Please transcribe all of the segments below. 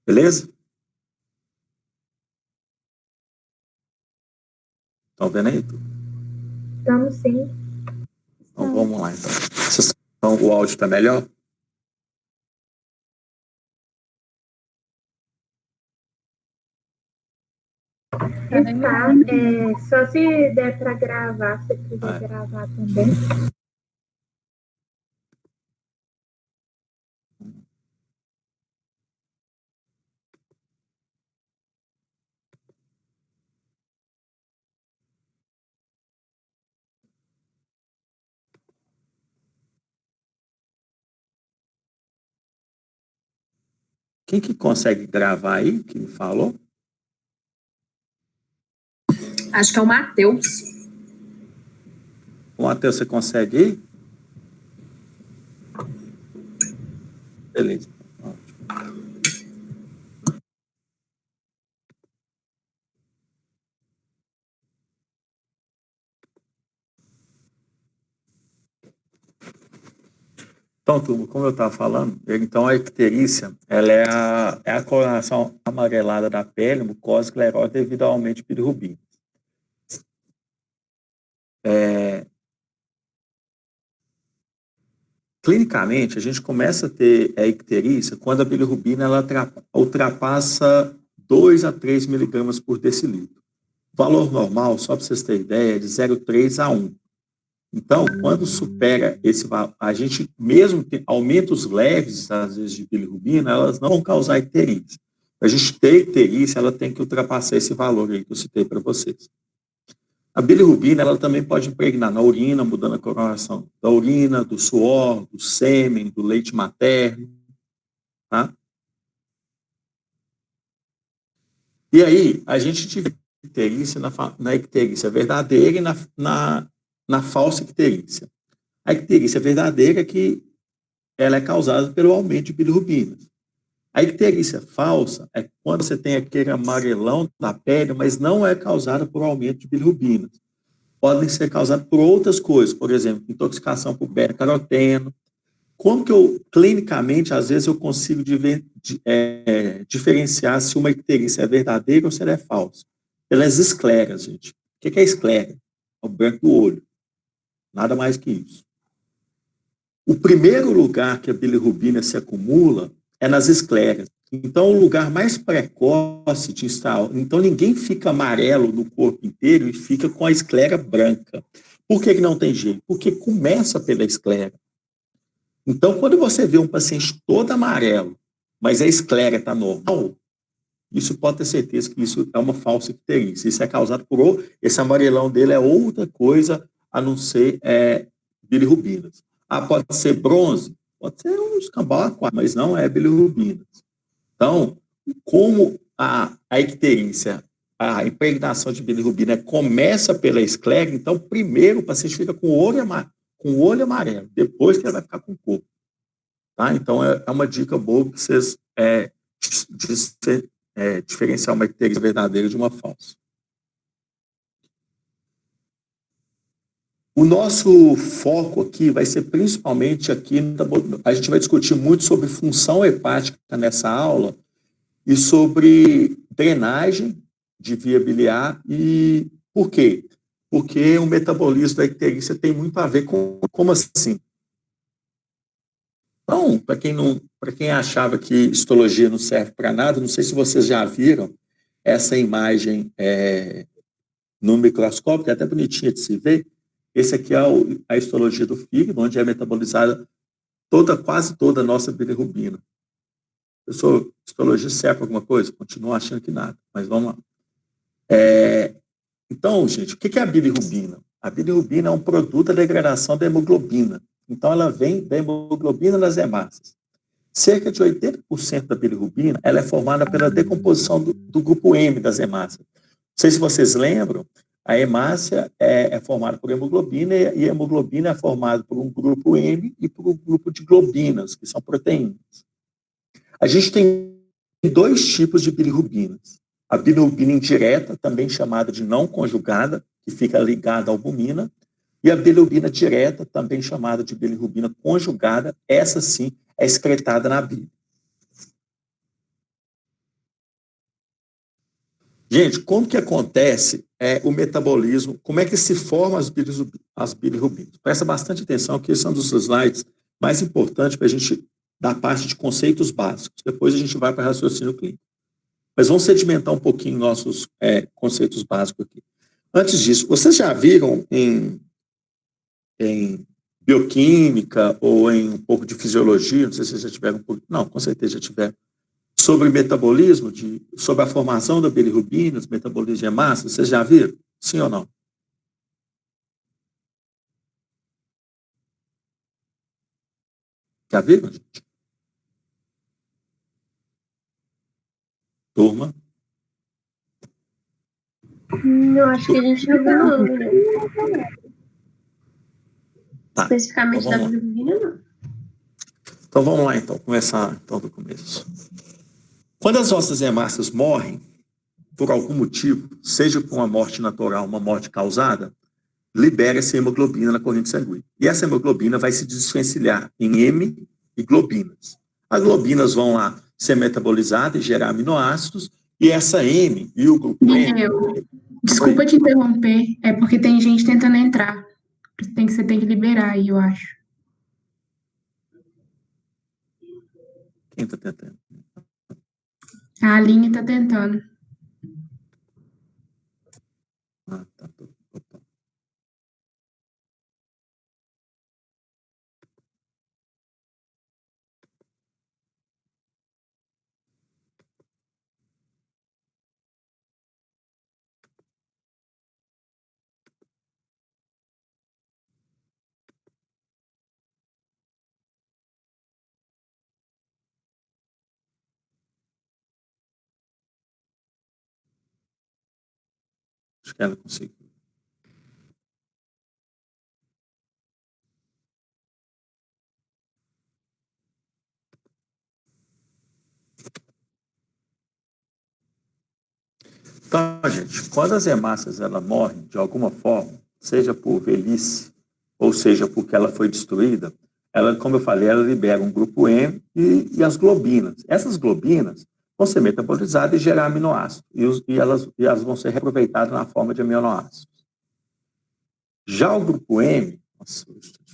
Beleza? Estão vendo aí? Estamos sim. Então vamos lá, então. Então, o áudio está melhor? Está. Só se der para gravar, se quiser gravar também. Quem que consegue gravar aí, que me falou? Acho que é o Matheus. O Matheus, você consegue ir? Beleza. Então, turma, como eu estava falando, então a icterícia, ela é a coloração amarelada da pele, mucosa, esclerótica devido ao aumento de bilirrubina. Clinicamente, a gente começa a ter a icterícia quando a bilirrubina ela ultrapassa 2 a 3 miligramas por decilitro. O valor normal, só para vocês terem ideia, é de 0,3 a 1. Então, quando supera esse valor, a gente mesmo tem aumentos leves, às vezes, de bilirrubina, elas não vão causar icterícia. A gente ter icterícia, ela tem que ultrapassar esse valor aí que eu citei para vocês. A bilirrubina, ela também pode impregnar na urina, mudando a coloração da urina, do suor, do sêmen, do leite materno, tá? E aí, a gente divide a icterícia na icterícia verdadeira e na falsa icterícia. A icterícia verdadeira é que ela é causada pelo aumento de bilirrubinas. A icterícia falsa é quando você tem aquele amarelão na pele, mas não é causada por aumento de bilirrubinas. Podem ser causadas por outras coisas, por exemplo, intoxicação por beta-caroteno. Como que eu, clinicamente, às vezes eu consigo diferenciar se uma icterícia é verdadeira ou se ela é falsa? Pelas escleras, gente. O que é esclera? É o branco do olho. Nada mais que isso. O primeiro lugar que a bilirrubina se acumula é nas escleras. Então, o lugar mais precoce de instalar. Então, ninguém fica amarelo no corpo inteiro e fica com a esclera branca. Por que não tem jeito? Porque começa pela esclera. Então, quando você vê um paciente todo amarelo, mas a esclera está normal, isso pode ter certeza que isso é uma falsa icterícia. Isso é causado por... Esse amarelão dele é outra coisa a não ser bilirrubinas. Pode ser bronze? Pode ser um escambau aquático, mas não é bilirrubinas. Então, como a icterícia, a impregnação de bilirrubina começa pela esclera, então, primeiro o paciente fica com o olho amarelo, depois que ele vai ficar com o corpo. Tá? Então, é uma dica boa para vocês diferenciar uma icterícia verdadeira de uma falsa. O nosso foco aqui vai ser principalmente aqui, a gente vai discutir muito sobre função hepática nessa aula e sobre drenagem de via biliar e por quê? Porque o metabolismo da icterícia tem muito a ver com como assim? Então, para quem achava que histologia não serve para nada, não sei se vocês já viram essa imagem no microscópio, que é até bonitinha de se ver. Esse aqui é a histologia do fígado, onde é metabolizada quase toda a nossa bilirrubina. Eu sou histologia serve para alguma coisa? Continuo achando que nada, mas vamos lá. Então, gente, o que é a bilirrubina? A bilirrubina é um produto da degradação da hemoglobina. Então, ela vem da hemoglobina das hemácias. Cerca de 80% da bilirrubina ela é formada pela decomposição do grupo M das hemácias. Não sei se vocês lembram, a hemácia é formada por hemoglobina e a hemoglobina é formada por um grupo M e por um grupo de globinas, que são proteínas. A gente tem dois tipos de bilirrubinas. A bilirrubina indireta, também chamada de não conjugada, que fica ligada à albumina, e a bilirrubina direta, também chamada de bilirrubina conjugada, essa sim é excretada na bile. Gente, como que acontece o metabolismo? Como é que se formam as bilirrubinas? Presta bastante atenção, que esse é um dos slides mais importantes para a gente dar parte de conceitos básicos. Depois a gente vai para raciocínio clínico. Mas vamos sedimentar um pouquinho nossos conceitos básicos aqui. Antes disso, vocês já viram em bioquímica ou em um pouco de fisiologia, não sei se vocês já tiveram um pouco, não, com certeza já tiveram, sobre metabolismo, sobre a formação da bilirrubina, metabolismo de hemácia, vocês já viram? Sim ou não? Já viram, gente? Turma? Não, acho que a gente não viu, não. Tá. Especificamente Então, da bilirrubina, não. Então vamos lá, então, começar então, do começo. Quando as nossas hemácias morrem, por algum motivo, seja por uma morte natural, uma morte causada, libera-se hemoglobina na corrente sanguínea. E essa hemoglobina vai se desvencilhar em heme e globinas. As globinas vão lá ser metabolizadas e gerar aminoácidos, e essa heme e o grupo M... Desculpa te interromper, é porque tem gente tentando entrar. Você tem que liberar aí, eu acho. Quem está tentando? A Aline está tentando. Ah, tá. Acho que ela conseguiu. Então, gente, quando as hemácias elas morrem de alguma forma, seja por velhice, ou seja porque ela foi destruída, ela, como eu falei, ela libera um grupo M e as globinas. Essas globinas vão ser metabolizadas e gerar aminoácidos, e elas vão ser reaproveitadas na forma de aminoácidos. Já o grupo M... Nossa, isso é difícil.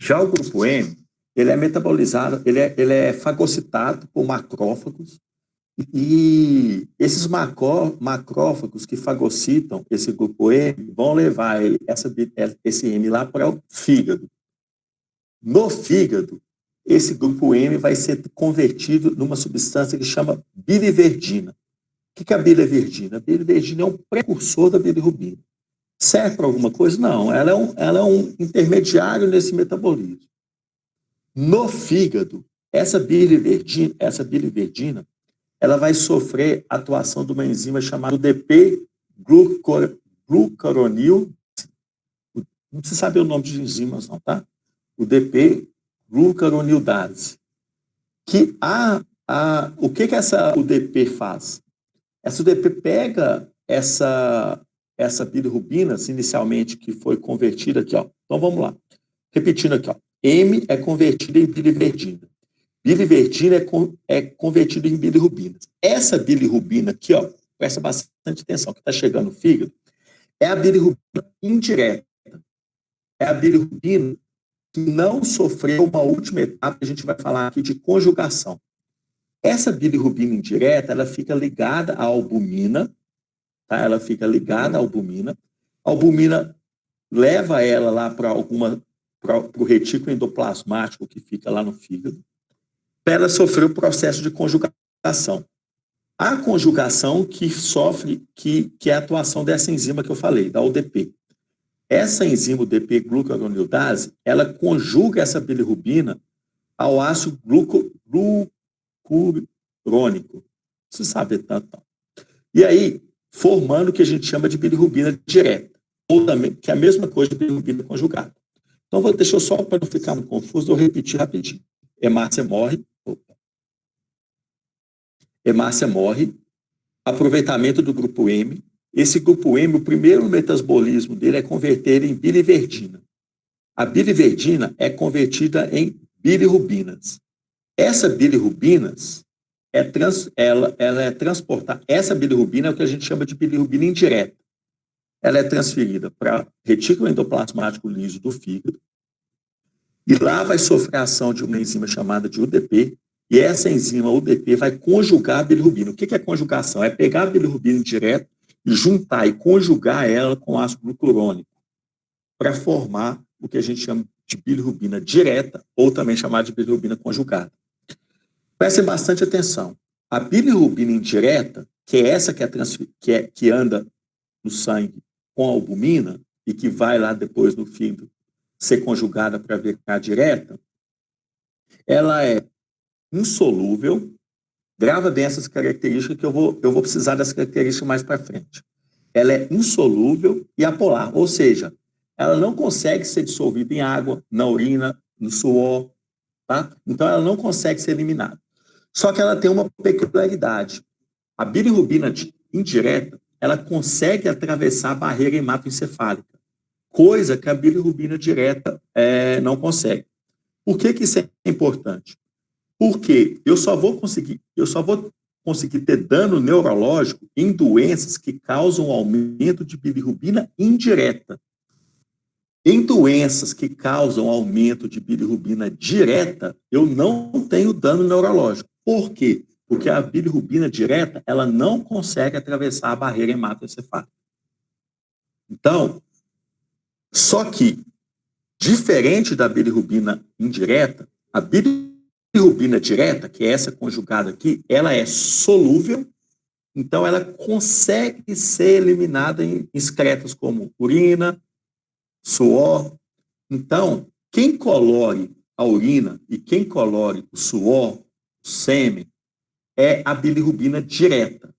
Já o grupo M, ele é metabolizado, ele é fagocitado por macrófagos, e esses macrófagos que fagocitam esse grupo M vão levar esse M lá para o fígado. No fígado, esse grupo M vai ser convertido numa substância que chama biliverdina. O que é a biliverdina? A biliverdina é um precursor da bilirrubina. Serve para alguma coisa? Não, ela é um intermediário nesse metabolismo. No fígado, essa biliverdina, ela vai sofrer a atuação de uma enzima chamada DP-glucaronil. Não precisa saber o nome de enzimas, não, tá? O DP-glucaronildase. O que essa UDP faz? Essa UDP pega essa bilirrubina, inicialmente, que foi convertida aqui, ó. Então vamos lá. Repetindo aqui, ó. M é convertida em biliverdina. Biliverdina é convertida em bilirrubina. Essa bilirrubina aqui, ó, presta bastante atenção, que está chegando no fígado, é a bilirrubina indireta. É a bilirrubina que não sofreu uma última etapa, que a gente vai falar aqui de conjugação. Essa bilirrubina indireta, ela fica ligada à albumina, tá? Ela fica ligada à albumina. A albumina leva ela lá para o retículo endoplasmático que fica lá no fígado, para ela sofrer o processo de conjugação. A conjugação que é a atuação dessa enzima que eu falei, da UDP. Essa enzima UDP-glucaronildase, ela conjuga essa bilirrubina ao ácido glucurônico. Você sabe tanto. Não. E aí, formando o que a gente chama de bilirrubina direta, ou também, que é a mesma coisa de bilirrubina conjugada. Então, deixa eu só, para não ficar muito confuso, eu repetir rapidinho. Hemácia morre, Hemácia morre, aproveitamento do grupo M. Esse grupo M, o primeiro metabolismo dele é converter ele em biliverdina. A biliverdina é convertida em bilirrubinas. Essa bilirrubinas, ela é transportada, essa bilirrubina é o que a gente chama de bilirrubina indireta. Ela é transferida para retículo endoplasmático liso do fígado, e lá vai sofrer a ação de uma enzima chamada de UDP, e essa enzima UDP vai conjugar a bilirrubina. O que é conjugação? É pegar a bilirrubina indireta e juntar e conjugar ela com ácido glucurônico para formar o que a gente chama de bilirrubina direta, ou também chamada de bilirrubina conjugada. Prestem bastante atenção. A bilirrubina indireta, que é essa que anda no sangue com a albumina e que vai lá depois no fígado ser conjugada para virar direta, ela é insolúvel, grava bem essas características que eu vou precisar das características mais para frente. Ela é insolúvel e apolar, ou seja, ela não consegue ser dissolvida em água, na urina, no suor, tá? Então ela não consegue ser eliminada. Só que ela tem uma peculiaridade. A bilirrubina indireta, ela consegue atravessar a barreira hematoencefálica, coisa que a bilirrubina direta não consegue. Por que isso é importante? Porque eu só vou conseguir ter dano neurológico em doenças que causam aumento de bilirrubina indireta. Em doenças que causam aumento de bilirrubina direta, eu não tenho dano neurológico. Por quê? Porque a bilirrubina direta, ela não consegue atravessar a barreira hematoencefálica. Então, só que, diferente da bilirrubina indireta, a bilirrubina direta, que é essa conjugada aqui, ela é solúvel, então ela consegue ser eliminada em excretas como urina, suor. Então, quem colore a urina e quem colore o suor, o sêmen, é a bilirrubina direta.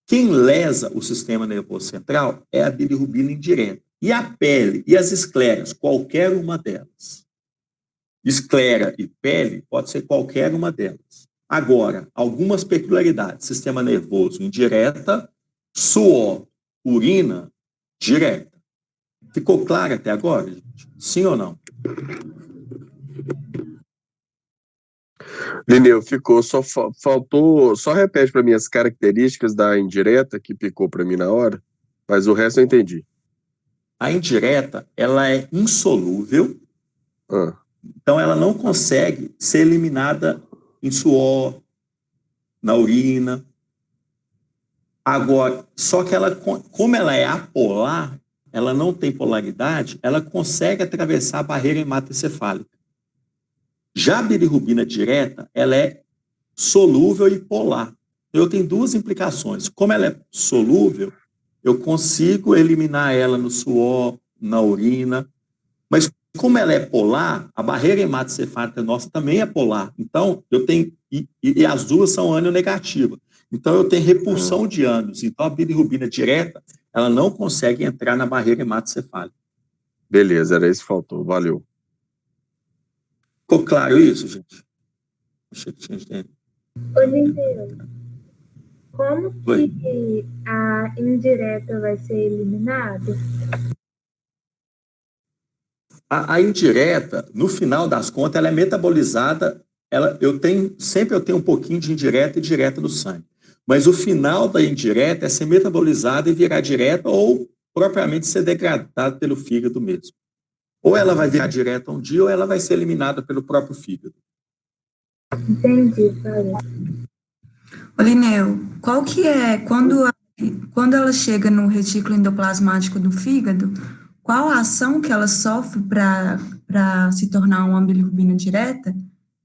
Quem lesa o sistema nervoso central é a bilirrubina indireta. E a pele e as escleras, qualquer uma delas. Esclera e pele pode ser qualquer uma delas. Agora, algumas peculiaridades. Sistema nervoso indireta, suor, urina, direta. Ficou claro até agora, gente? Sim ou não? Lineu, ficou, só faltou, só repete para mim as características da indireta que picou para mim na hora, mas o resto eu entendi. A indireta, ela é insolúvel, então ela não consegue ser eliminada em suor, na urina. Agora, só que ela, como ela é apolar, ela não tem polaridade, ela consegue atravessar a barreira hematoencefálica. Já a bilirrubina direta, ela é solúvel e polar. Eu tenho duas implicações. Como ela é solúvel, eu consigo eliminar ela no suor, na urina, mas como ela é polar, a barreira hematoencefálica nossa também é polar. Então, eu tenho, e as duas são ânion negativa. Então, eu tenho repulsão de ânions. Então, a bilirrubina direta, ela não consegue entrar na barreira hematoencefálica. Beleza, era isso que faltou. Valeu. Ficou claro isso, gente? Achei que tinha entendido. Ô, Lineu, como que a indireta vai ser eliminada? A indireta, no final das contas, ela é metabolizada. Sempre eu tenho um pouquinho de indireta e direta no sangue. Mas o final da indireta é ser metabolizada e virar direta ou propriamente ser degradada pelo fígado mesmo. Ou ela vai virar direta um dia ou ela vai ser eliminada pelo próprio fígado. Entendi, valeu. Ô, Lineu, qual que é, quando ela chega no retículo endoplasmático do fígado, qual a ação que ela sofre para se tornar uma bilirrubina direta?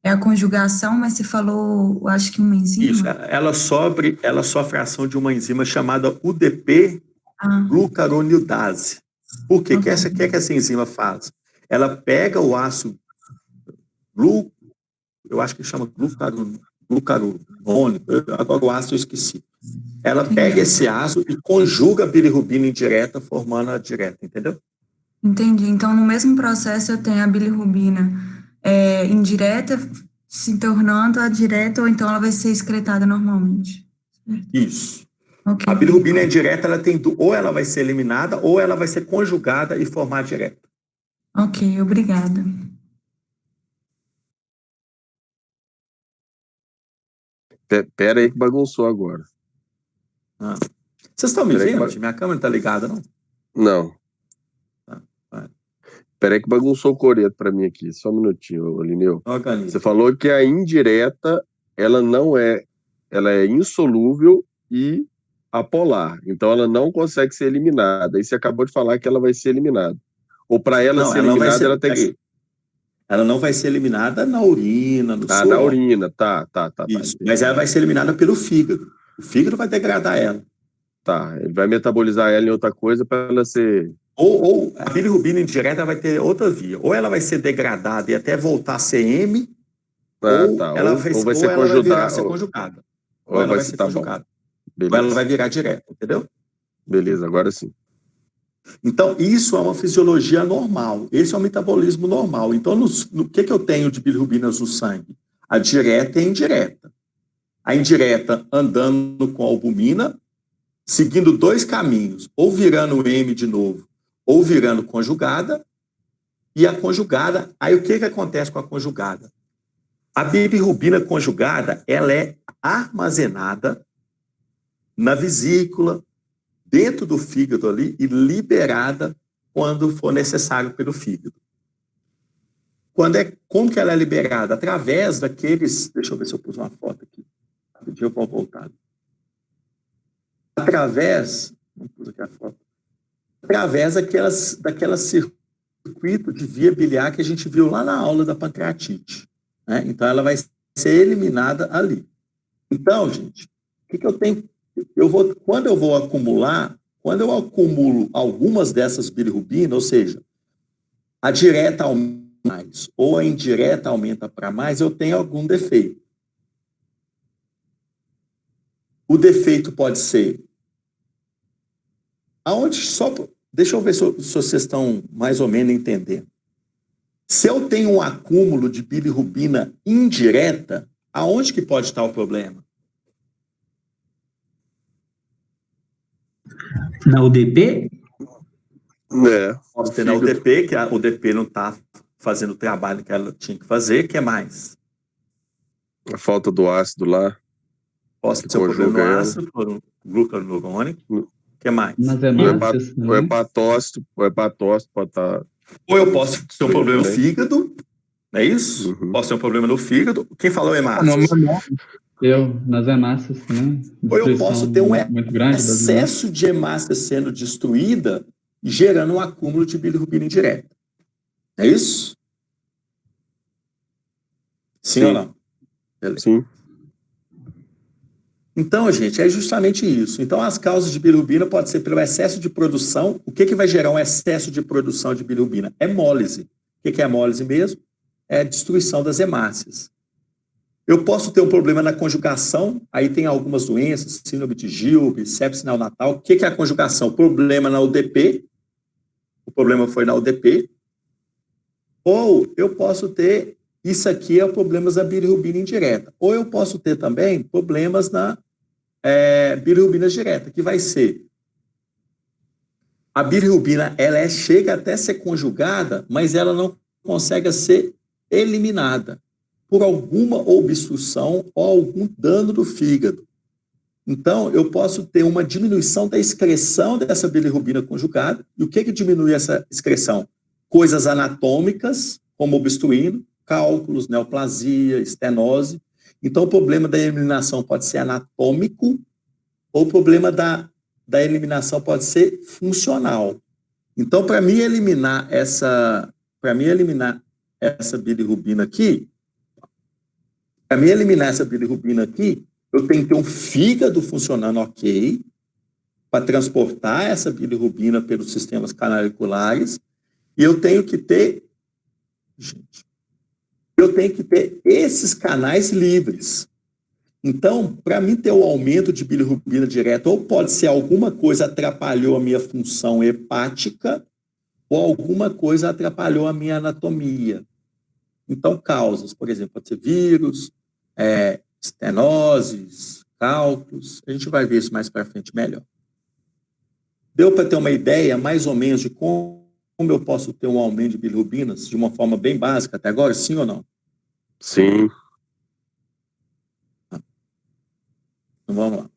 É a conjugação, mas você falou, eu acho que uma enzima? Isso, ela sofre a ação de uma enzima chamada UDP glucaronidase. Por quê? O que essa enzima faz? Ela pega o ácido eu acho que chama glucarônico, agora o ácido eu esqueci. Ela pega esse ácido e conjuga a bilirrubina indireta, formando a direta, entendeu? Entendi. Então, no mesmo processo, eu tenho a bilirrubina indireta se tornando a direta, ou então ela vai ser excretada normalmente. Isso. Ok. A bilirrubina indireta, ela tem ou ela vai ser eliminada ou ela vai ser conjugada e formar direta. Ok, obrigada. Pera aí que bagunçou agora. Vocês estão me Peraí que vendo? Minha câmera não está ligada, não? Não. Vai. Peraí que bagunçou o coreto para mim aqui. Só um minutinho, Lineu. Organiza. Você falou que a indireta, ela é insolúvel e apolar. Então ela não consegue ser eliminada. E você acabou de falar que ela vai ser eliminada. Ou para ela Não, ser ela não vai eliminada, ser, ela tem que ser. ela não vai ser eliminada na urina, no suor. Na urina, tá. Isso, mas ela vai ser eliminada pelo fígado. O fígado vai degradar ela. Tá, ele vai metabolizar ela em outra coisa para ela ser... Ou a bilirrubina indireta vai ter outra via. Ou ela vai ser degradada e até voltar a ser M, ou ela vai virar a ser conjugada. Ou ela vai ser conjugada. Ou ela vai virar direta, entendeu? Beleza, agora sim. Então, isso é uma fisiologia normal. Esse é um metabolismo normal. Então, no que eu tenho de bilirrubinas no sangue? A direta e a indireta. A indireta andando com a albumina, seguindo dois caminhos, ou virando M de novo, ou virando conjugada, e a conjugada, aí o que acontece com a conjugada? A bilirrubina conjugada, ela é armazenada na vesícula, dentro do fígado ali, e liberada quando for necessário pelo fígado. Como que ela é liberada? Através daqueles... Deixa eu ver se eu pus uma foto aqui. Eu vou voltar. Através daquelas circuito de via biliar que a gente viu lá na aula da pancreatite. Né? Então, ela vai ser eliminada ali. Então, gente, o que eu tenho? Quando eu acumulo algumas dessas bilirrubinas, ou seja, a direta aumenta mais ou a indireta aumenta para mais, eu tenho algum defeito. O defeito pode ser deixa eu ver se vocês estão mais ou menos entendendo. Se eu tenho um acúmulo de bilirrubina indireta, aonde que pode estar o problema? Na UDP? Pode ter na UDP, que a UDP não está fazendo o trabalho que ela tinha que fazer, que é mais? A falta do ácido lá. Pode ser um problema no ácido, glucanurônico. O que mais? Nas hemácias, o hepatócito pode estar... Ou eu posso ter um problema no fígado, não é isso? Uhum. Posso ter um problema no fígado. Quem falou hemácias? Nas hemácias também. Ou eu posso ter um excesso de hemácia sendo destruída e gerando um acúmulo de bilirrubina indireta. É isso? Sim ou não? Beleza. Sim. Então, gente, é justamente isso. Então, as causas de bilirrubina podem ser pelo excesso de produção. O que vai gerar um excesso de produção de bilirrubina? É hemólise. O que é hemólise mesmo? É a destruição das hemácias. Eu posso ter um problema na conjugação, aí tem algumas doenças, síndrome de Gilbert, sepse neonatal. O que é a conjugação? Problema na UDP, o problema foi na UDP, ou eu posso ter, isso aqui é problemas da bilirrubina indireta, ou eu posso ter também problemas na bilirrubina direta, que vai ser, a bilirrubina, ela chega até a ser conjugada, mas ela não consegue ser eliminada por alguma obstrução ou algum dano do fígado. Então, eu posso ter uma diminuição da excreção dessa bilirrubina conjugada. E o que diminui essa excreção? Coisas anatômicas, como obstruindo, cálculos, neoplasia, estenose. Então, o problema da eliminação pode ser anatômico ou o problema da eliminação pode ser funcional. Então, para mim eliminar essa bilirrubina aqui, eu tenho que ter um fígado funcionando ok, para transportar essa bilirrubina pelos sistemas canaliculares, e eu tenho que ter esses canais livres. Então, para mim ter o aumento de bilirrubina direta, ou pode ser alguma coisa atrapalhou a minha função hepática, ou alguma coisa atrapalhou a minha anatomia. Então, causas, por exemplo, pode ser vírus, estenoses, cálculos. A gente vai ver isso mais para frente melhor. Deu para ter uma ideia, mais ou menos, de como eu posso ter um aumento de bilirrubinas de uma forma bem básica até agora, sim ou não? Sim. Então, vamos lá.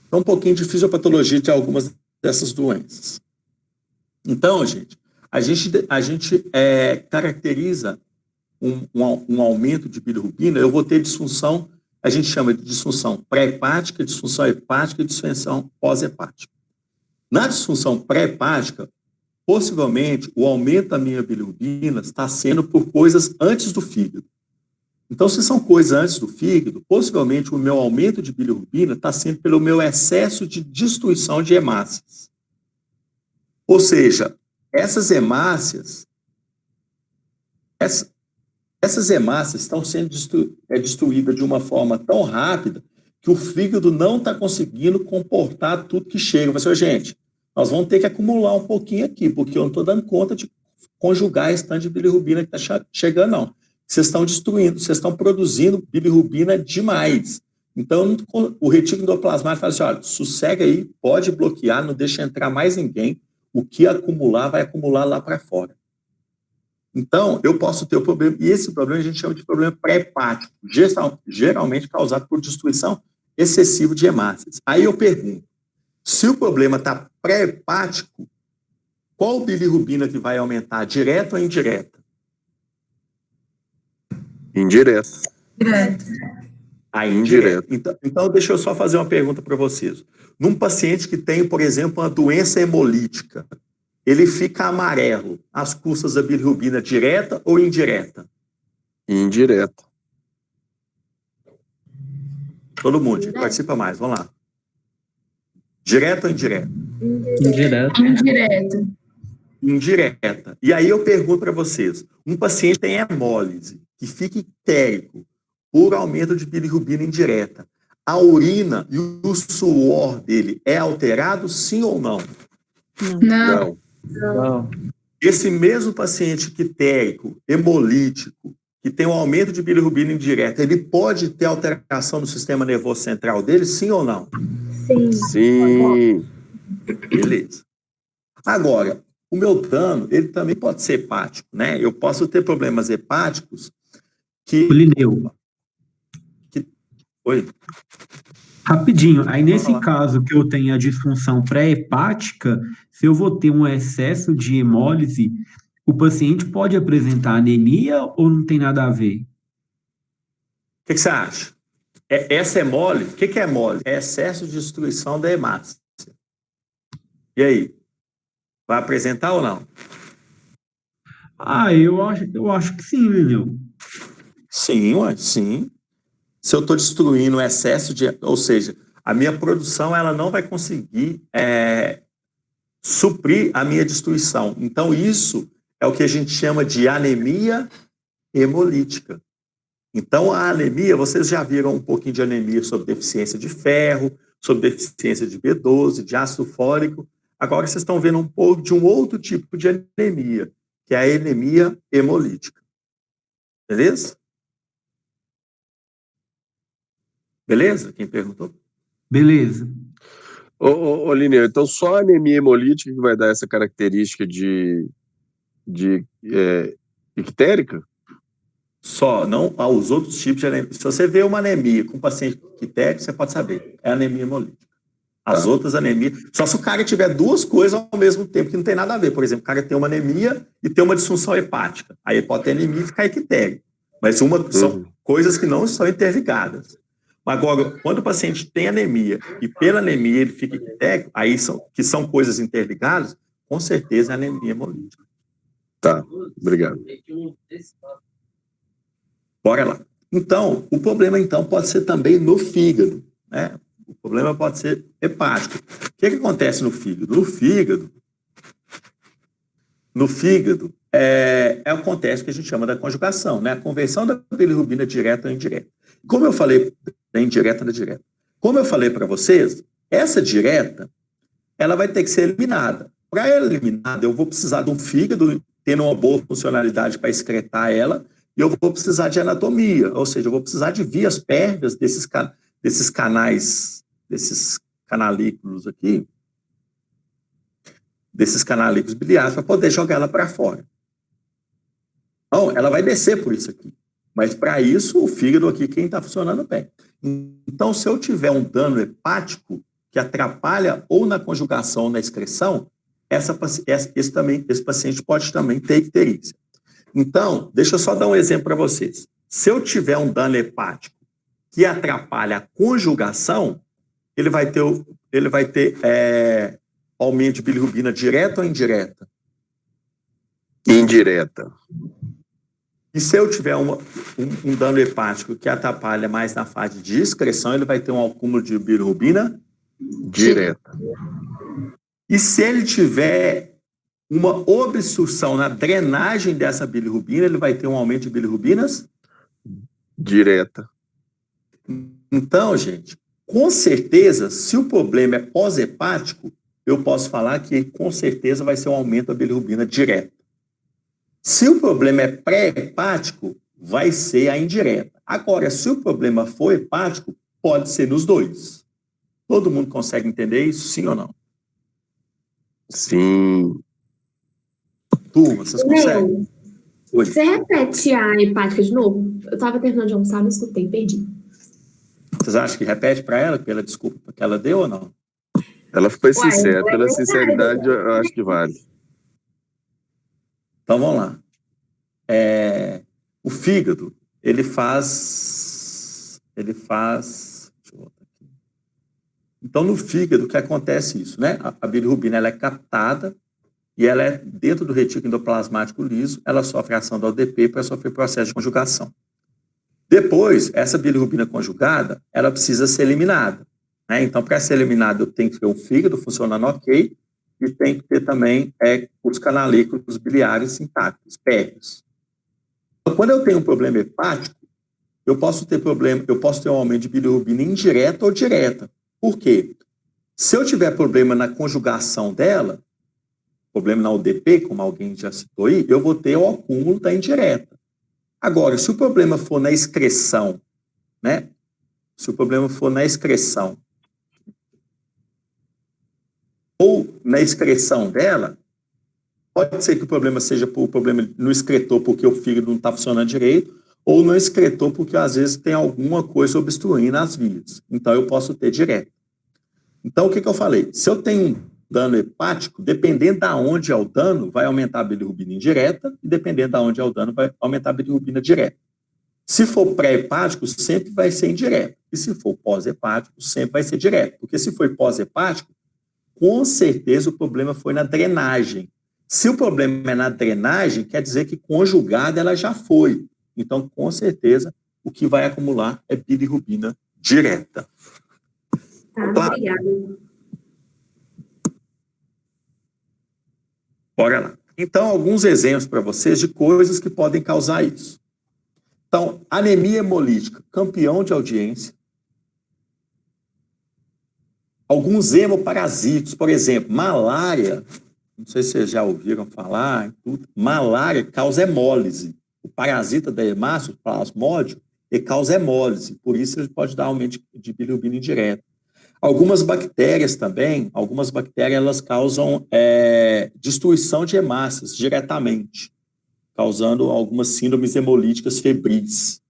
Então, um pouquinho de fisiopatologia de algumas dessas doenças. Então, gente, a gente caracteriza um aumento de bilirrubina. Eu vou ter disfunção, a gente chama de disfunção pré-hepática, disfunção hepática e disfunção pós-hepática. Na disfunção pré-hepática, possivelmente, o aumento da minha bilirrubina está sendo por coisas antes do fígado. Então, se são coisas antes do fígado, possivelmente o meu aumento de bilirrubina está sendo pelo meu excesso de destruição de hemácias. Ou seja, essas hemácias estão sendo destruídas de uma forma tão rápida que o fígado não está conseguindo comportar tudo que chega. Mas, gente, nós vamos ter que acumular um pouquinho aqui, porque eu não estou dando conta de conjugar esse tanto de bilirrubina que está chegando, não. Vocês estão destruindo, vocês estão produzindo bilirrubina demais. Então, o retículo endoplasmático fala assim, olha, sossega aí, pode bloquear, não deixa entrar mais ninguém, o que acumular, vai acumular lá para fora. Então, eu posso ter o problema, e esse problema a gente chama de problema pré-hepático, geralmente causado por destruição excessiva de hemácias. Aí eu pergunto, se o problema está pré-hepático, qual bilirrubina que vai aumentar, direta ou indireta? Indireta. Direto. A indireta. Então, deixa eu só fazer uma pergunta para vocês. Num paciente que tem, por exemplo, uma doença hemolítica, ele fica amarelo às custas da bilirrubina direta ou indireta? Indireta. Todo mundo, participa mais, vamos lá. Direta ou indireta? Indireto. Indireto. Indireta. E aí eu pergunto para vocês, um paciente tem hemólise, que fica ictérico por aumento de bilirrubina indireta, a urina e o suor dele é alterado, sim ou não? Não. Não. Esse mesmo paciente ictérico, hemolítico, que tem um aumento de bilirrubina indireta, ele pode ter alteração no sistema nervoso central dele, sim ou não? Sim. Sim. Beleza. Agora, o meu dano, ele também pode ser hepático, né? Eu posso ter problemas hepáticos que... Lineu. Oi? Rapidinho, aí nesse Fala. caso que eu tenho a disfunção pré-hepática, se eu vou ter um excesso de hemólise, o paciente pode apresentar anemia ou não tem nada a ver? O que você acha? Essa hemólise, o que é hemólise? É excesso de destruição da hemácia. E aí? Vai apresentar ou não? Eu acho que sim, Lineu. Sim, ué, sim. Se eu estou destruindo o excesso de... Ou seja, a minha produção ela não vai conseguir suprir a minha destruição. Então, isso é o que a gente chama de anemia hemolítica. Então, a anemia, vocês já viram um pouquinho de anemia sobre deficiência de ferro, sobre deficiência de B12, de ácido fólico. Agora, vocês estão vendo um pouco de um outro tipo de anemia, que é a anemia hemolítica. Beleza? Beleza? Quem perguntou? Beleza. Ô, Lineu, então só a anemia hemolítica que vai dar essa característica de ictérica? Só, não aos outros tipos de anemia. Se você vê uma anemia com paciente ictérico, você pode saber, é anemia hemolítica. As outras anemias, só se o cara tiver duas coisas ao mesmo tempo, que não tem nada a ver. Por exemplo, o cara tem uma anemia e tem uma disfunção hepática. Aí ele pode ter anemia e ficar ictérico. Mas são coisas que não estão interligadas. Agora, quando o paciente tem anemia e pela anemia ele fica ictérico, aí são coisas interligadas, com certeza é anemia hemolítica. Tá, obrigado. Bora lá. Então, o problema pode ser também no fígado, né? O problema pode ser hepático. O que acontece no fígado? No fígado acontece o que a gente chama da conjugação, né? A conversão da bilirrubina direta ou indireta. Como eu falei, da indireta na direta. Como eu falei para vocês, essa direta, ela vai ter que ser eliminada. Para ela eliminada, eu vou precisar de um fígado tendo uma boa funcionalidade para excretar ela, e eu vou precisar de anatomia, ou seja, eu vou precisar de vias pérvias desses canais, desses canalículos aqui, desses canalículos biliares, para poder jogar ela para fora. Então, ela vai descer por isso aqui. Mas, para isso, o fígado aqui, quem está funcionando bem. Então, se eu tiver um dano hepático que atrapalha ou na conjugação ou na excreção, esse paciente pode também ter icterícia. Então, deixa eu só dar um exemplo para vocês. Se eu tiver um dano hepático que atrapalha a conjugação, ele vai ter aumento de bilirrubina direta ou indireta? Indireta. E se eu tiver um dano hepático que atrapalha mais na fase de excreção, ele vai ter um acúmulo de bilirrubina Direta. E se ele tiver uma obstrução na drenagem dessa bilirrubina, ele vai ter um aumento de bilirrubinas? Direta. Então, gente, com certeza, se o problema é pós-hepático, eu posso falar que com certeza vai ser um aumento da bilirrubina direta. Se o problema é pré-hepático, vai ser a indireta. Agora, se o problema for hepático, pode ser nos dois. Todo mundo consegue entender isso, sim ou não? Sim. Turma, vocês conseguem? Oi. Você repete a hepática de novo? Eu estava terminando de almoçar, não escutei, perdi. Vocês acham que repete para ela, pela desculpa que ela deu ou não? Ela foi sincera. Pela sinceridade, eu acho que vale. Então, vamos lá. O fígado, ele faz... Deixa eu voltar aqui. Então, no fígado, o que acontece isso, né? A bilirrubina, ela é captada e ela é dentro do retículo endoplasmático liso, ela sofre a ação do ADP para sofrer processo de conjugação. Depois, essa bilirrubina conjugada, ela precisa ser eliminada, né? Então, para ser eliminada, eu tenho que ter um fígado funcionando ok e tem que ter também os canalículos biliares intactos, pérvios. Então, quando eu tenho um problema hepático, eu posso ter um aumento de bilirrubina indireta ou direta. Por quê? Se eu tiver problema na conjugação dela, problema na UDP, como alguém já citou aí, eu vou ter o acúmulo da indireta. Agora, se o problema for na excreção, né? Se o problema for na excreção ou na excreção dela, pode ser que o problema seja por problema no excretor, porque o fígado não está funcionando direito, ou no excretor, porque às vezes tem alguma coisa obstruindo as vias. Então, eu posso ter direto. Então, o que eu falei? Se eu tenho um dano hepático, dependendo de onde é o dano, vai aumentar a bilirrubina indireta, e dependendo de onde é o dano, vai aumentar a bilirrubina direta. Se for pré-hepático, sempre vai ser indireto. E se for pós-hepático, sempre vai ser direto. Porque se for pós-hepático, com certeza o problema foi na drenagem. Se o problema é na drenagem, quer dizer que conjugada ela já foi. Então, com certeza, o que vai acumular é bilirrubina direta. Tá, Claro. obrigada. Bora lá. Então, alguns exemplos para vocês de coisas que podem causar isso. Então, anemia hemolítica, campeão de audiência. Alguns hemoparasitos, por exemplo, malária, não sei se vocês já ouviram falar, malária causa hemólise. O parasita da hemácia, o plasmódio, ele causa hemólise, por isso ele pode dar aumento de bilirrubina indireta. Algumas bactérias também, elas causam destruição de hemácias diretamente, causando algumas síndromes hemolíticas febris.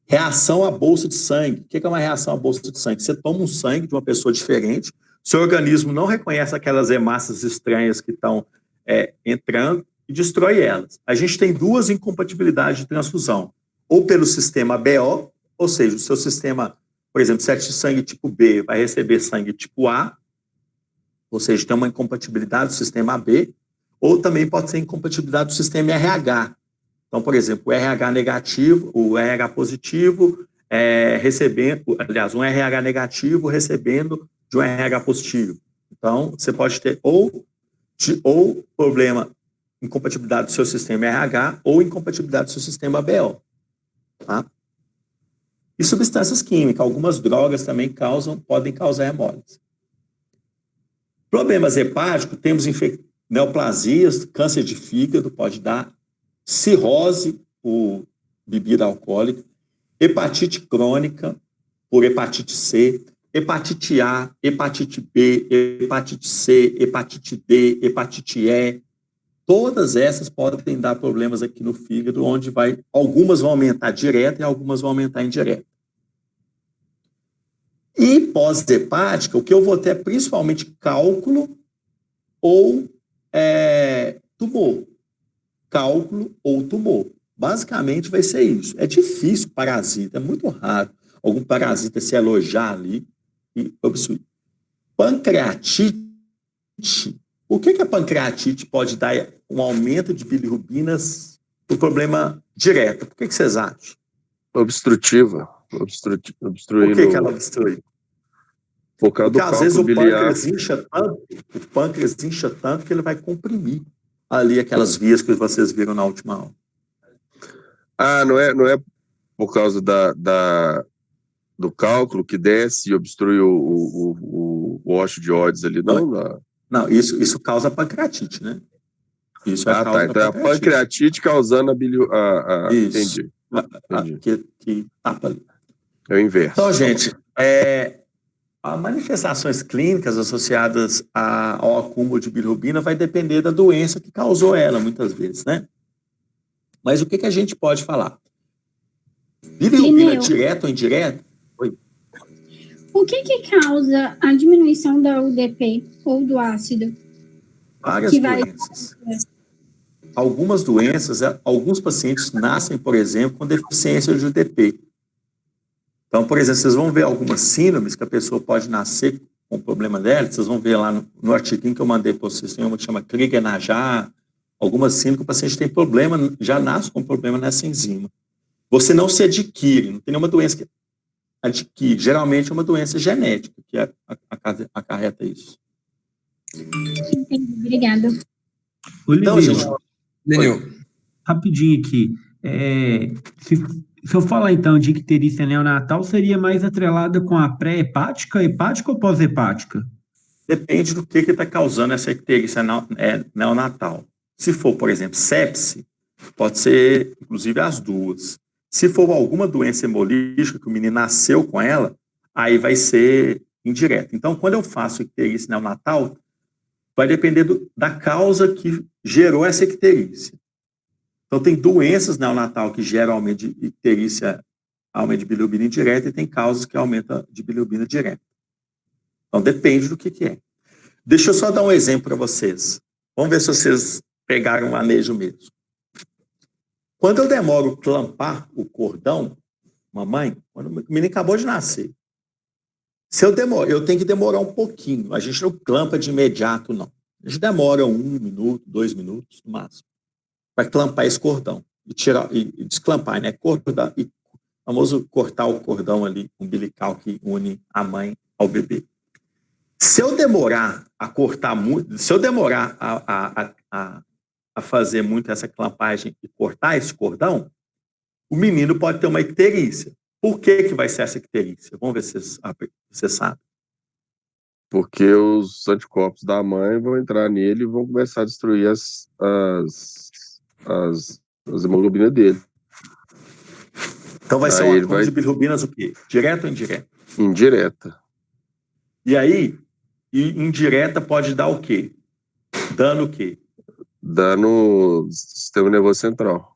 Reação à bolsa de sangue. O que é uma reação à bolsa de sangue? Você toma um sangue de uma pessoa diferente, seu organismo não reconhece aquelas hemácias estranhas que estão entrando e destrói elas. A gente tem duas incompatibilidades de transfusão, ou pelo sistema BO, ou seja, o seu sistema, por exemplo, se é de sangue tipo B, vai receber sangue tipo A, ou seja, tem uma incompatibilidade do sistema AB, ou também pode ser incompatibilidade do sistema RH. Então, por exemplo, o RH negativo, o RH positivo, um RH negativo recebendo de um RH positivo. Então, você pode ter ou problema, incompatibilidade do seu sistema RH ou incompatibilidade do seu sistema BO. Tá? E substâncias químicas, algumas drogas também podem causar hemólise. Problemas hepáticos, temos neoplasias, câncer de fígado, pode dar cirrose por bebida alcoólica, hepatite crônica por hepatite C, hepatite A, hepatite B, hepatite C, hepatite D, hepatite E. Todas essas podem dar problemas aqui no fígado, onde algumas vão aumentar direto e algumas vão aumentar indireto. E pós-hepática, o que eu vou ter é principalmente cálculo ou tumor. Cálculo ou tumor. Basicamente vai ser isso. É difícil parasita, é muito raro algum parasita se alojar ali e obstruir. Pancreatite. O que a pancreatite pode dar um aumento de bilirrubinas por problema direto? Por que vocês acham? Obstrutiva. Por que ela obstrui? Por causa Porque do às vezes o biliar. pâncreas incha tanto que ele vai comprimir ali aquelas vias que vocês viram na última aula. Não é por causa do cálculo que desce e obstrui o osteoides ali, não? Não, isso causa pancreatite, né? Isso é a causa então é a pancreatite causando a bilio... Isso. Entendi. Que tapa ali. É o inverso. Então, gente, as manifestações clínicas associadas ao acúmulo de bilirrubina vai depender da doença que causou ela, muitas vezes, né? Mas o que a gente pode falar? Bilirrubina direta ou indireta? Oi. O que causa a diminuição da UDP ou do ácido? Várias doenças. Algumas doenças, alguns pacientes nascem, por exemplo, com deficiência de UDP. Então, por exemplo, vocês vão ver algumas síndromes que a pessoa pode nascer com o problema dela, vocês vão ver lá no artigo que eu mandei para vocês, tem uma que chama Krieger-Najjar, algumas síndromes que o paciente tem problema, já nasce com problema nessa enzima. Você não se adquire, não tem nenhuma doença que adquire, geralmente é uma doença genética que acarreta isso. Entendi, obrigada. Então, gente, rapidinho aqui, se eu falar então de icterícia neonatal, seria mais atrelada com a pré-hepática, hepática ou pós-hepática? Depende do que está causando essa icterícia neonatal. Se for, por exemplo, sepse, pode ser, inclusive, as duas. Se for alguma doença hemolítica que o menino nasceu com ela, aí vai ser indireto. Então, quando eu faço icterícia neonatal, vai depender da causa que gerou essa icterícia. Então, tem doenças neonatal que geram aumento de icterícia, aumento de bilirrubina indireta, e tem causas que aumentam de bilirrubina direta. Então, depende do que é. Deixa eu só dar um exemplo para vocês. Vamos ver se vocês pegaram o manejo mesmo. Quando eu demoro clampar o cordão, mamãe, quando o menino acabou de nascer, se eu demoro, eu tenho que demorar um pouquinho. A gente não clampa de imediato, não. A gente demora 1 minuto, 2 minutos, no máximo, para clampar esse cordão e tirar e desclampar, né? Cortar, e famoso cortar o cordão ali umbilical que une a mãe ao bebê. Se eu demorar a cortar muito, se eu demorar a fazer muito essa clampagem e cortar esse cordão, o menino pode ter uma icterícia. Por que vai ser essa icterícia? Vamos ver se você sabe. Porque os anticorpos da mãe vão entrar nele e vão começar a destruir as hemoglobinas dele. Então vai ser um acúmulo de bilirrubinas o quê? Direta ou indireta? Indireta. E aí, indireta pode dar o quê? Dano o quê? Dano sistema nervoso central.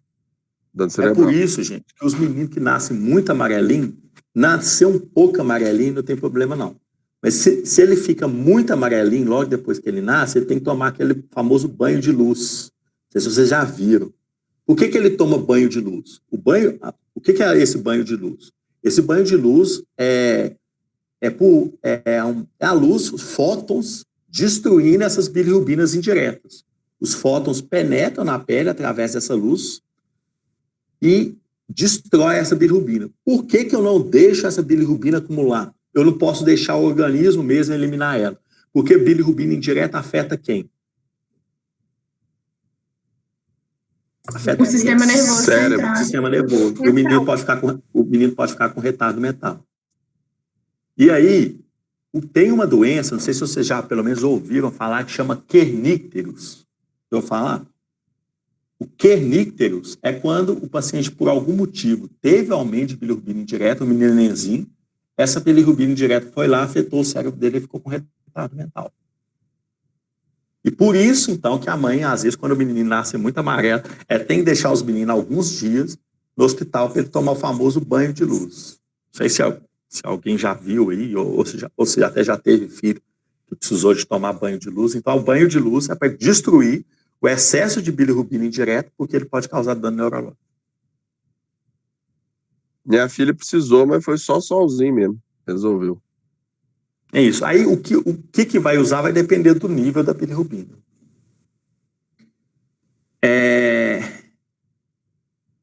Dano cerebral. É por isso, gente, que os meninos que nascem muito amarelinho, nascer um pouco amarelinho não tem problema não. Mas se ele fica muito amarelinho logo depois que ele nasce, ele tem que tomar aquele famoso banho de luz. Não sei se vocês já viram. Por que ele toma banho de luz? O que é esse banho de luz? Esse banho de luz é a luz, os fótons, destruindo essas bilirrubinas indiretas. Os fótons penetram na pele através dessa luz e destrói essa bilirrubina. Por que eu não deixo essa bilirrubina acumular? Eu não posso deixar o organismo mesmo eliminar ela. Porque bilirrubina indireta afeta quem? Afeta o sistema nervoso central. O sistema nervoso. O menino pode ficar com retardo mental. E aí, tem uma doença, não sei se vocês já pelo menos ouviram falar, que chama kernícteros. Eu falar? O kernícteros é quando o paciente, por algum motivo, teve aumento de bilirrubina indireta, o menino nenenzinho, essa bilirrubina indireta foi lá, afetou o cérebro dele e ficou com retardo mental. E por isso, então, que a mãe, às vezes, quando o menino nasce muito amarelo, tem que deixar os meninos alguns dias no hospital para ele tomar o famoso banho de luz. Não sei se alguém já viu aí, ou se até já teve filho que precisou de tomar banho de luz. Então, o banho de luz é para destruir o excesso de bilirrubina indireta, porque ele pode causar dano neurológico. Minha filha precisou, mas foi só solzinho mesmo. Resolveu. É isso. Aí, o que vai usar vai depender do nível da bilirrubina.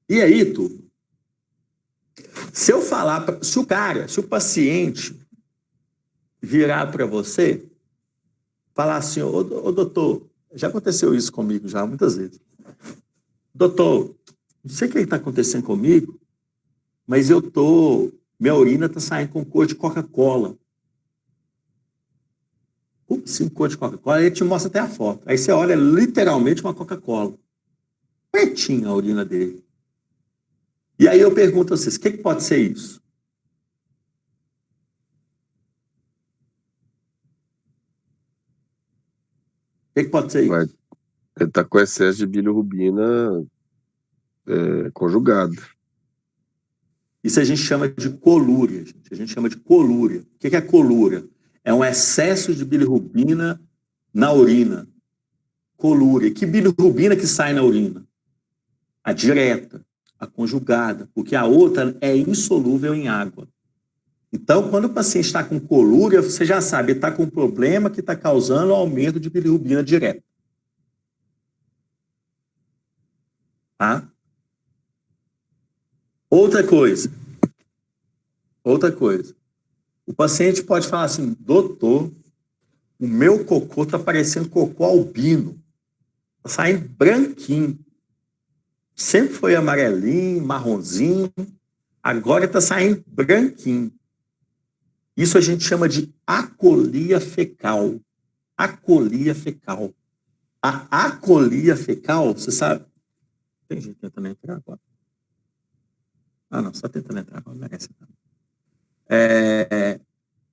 E aí, tu, se eu falar, se o paciente virar para você, falar assim, ô doutor, já aconteceu isso comigo já muitas vezes. Doutor, não sei o que está acontecendo comigo, mas minha urina está saindo com cor de Coca-Cola. Como assim cor de Coca-Cola? Aí ele te mostra até a foto. Aí você olha literalmente uma Coca-Cola. Pretinha a urina dele. E aí eu pergunto a vocês, o que pode ser isso? O que pode ser isso? Ele está com excesso de bilirrubina conjugado. Isso a gente chama de colúria, gente. A gente chama de colúria. O que é colúria? É um excesso de bilirrubina na urina. Colúria. Que bilirrubina que sai na urina? A direta, a conjugada, porque a outra é insolúvel em água. Então, quando o paciente está com colúria, você já sabe, ele está com um problema que está causando aumento de bilirrubina direta. Tá? Outra coisa. O paciente pode falar assim, doutor, o meu cocô está parecendo cocô albino. Está saindo branquinho. Sempre foi amarelinho, marronzinho, agora está saindo branquinho. Isso a gente chama de acolia fecal. Acolia fecal. A acolia fecal, você sabe... Tem gente tentando entrar agora? Ah, não, só tentando entrar agora, merece.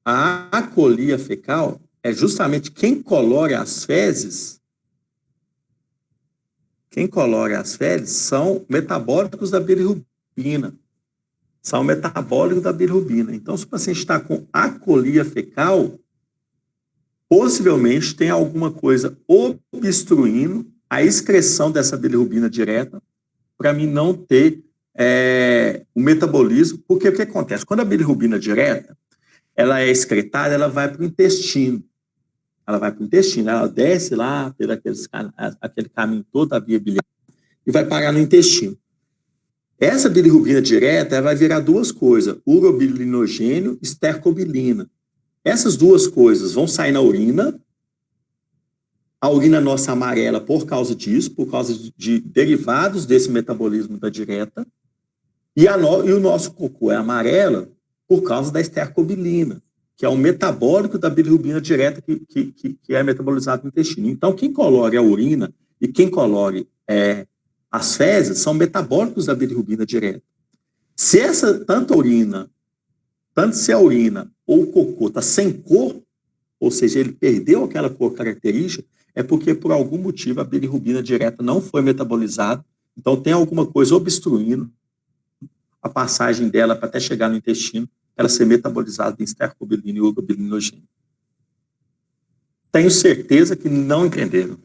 A acolia fecal é justamente quem colore as fezes. Quem colore as fezes são metabólicos da bilirrubina. São metabólicos da bilirrubina. Então, se o paciente está com acolia fecal, possivelmente tem alguma coisa obstruindo a excreção dessa bilirrubina direta para mim não ter o metabolismo. Porque o que acontece? Quando a bilirrubina direta ela é excretada, ela vai para o intestino. Ela desce lá por aquele caminho todo da via biliar e vai parar no intestino. Essa bilirrubina direta ela vai virar duas coisas, urobilinogênio e estercobilina. Essas duas coisas vão sair na urina, a urina nossa amarela por causa disso, por causa de derivados desse metabolismo da direta, e o nosso cocô é amarela por causa da estercobilina, que é um metabólico da bilirrubina direta que é metabolizado no intestino. Então, quem colore a urina e quem colore as fezes são metabólicos da bilirrubina direta. Se tanto se a urina ou o cocô está sem cor, ou seja, ele perdeu aquela cor característica, é porque por algum motivo a bilirrubina direta não foi metabolizada, então tem alguma coisa obstruindo a passagem dela para até chegar no intestino, ela ser metabolizada em estercobilina e urobilinogênio. Tenho certeza que não entenderam.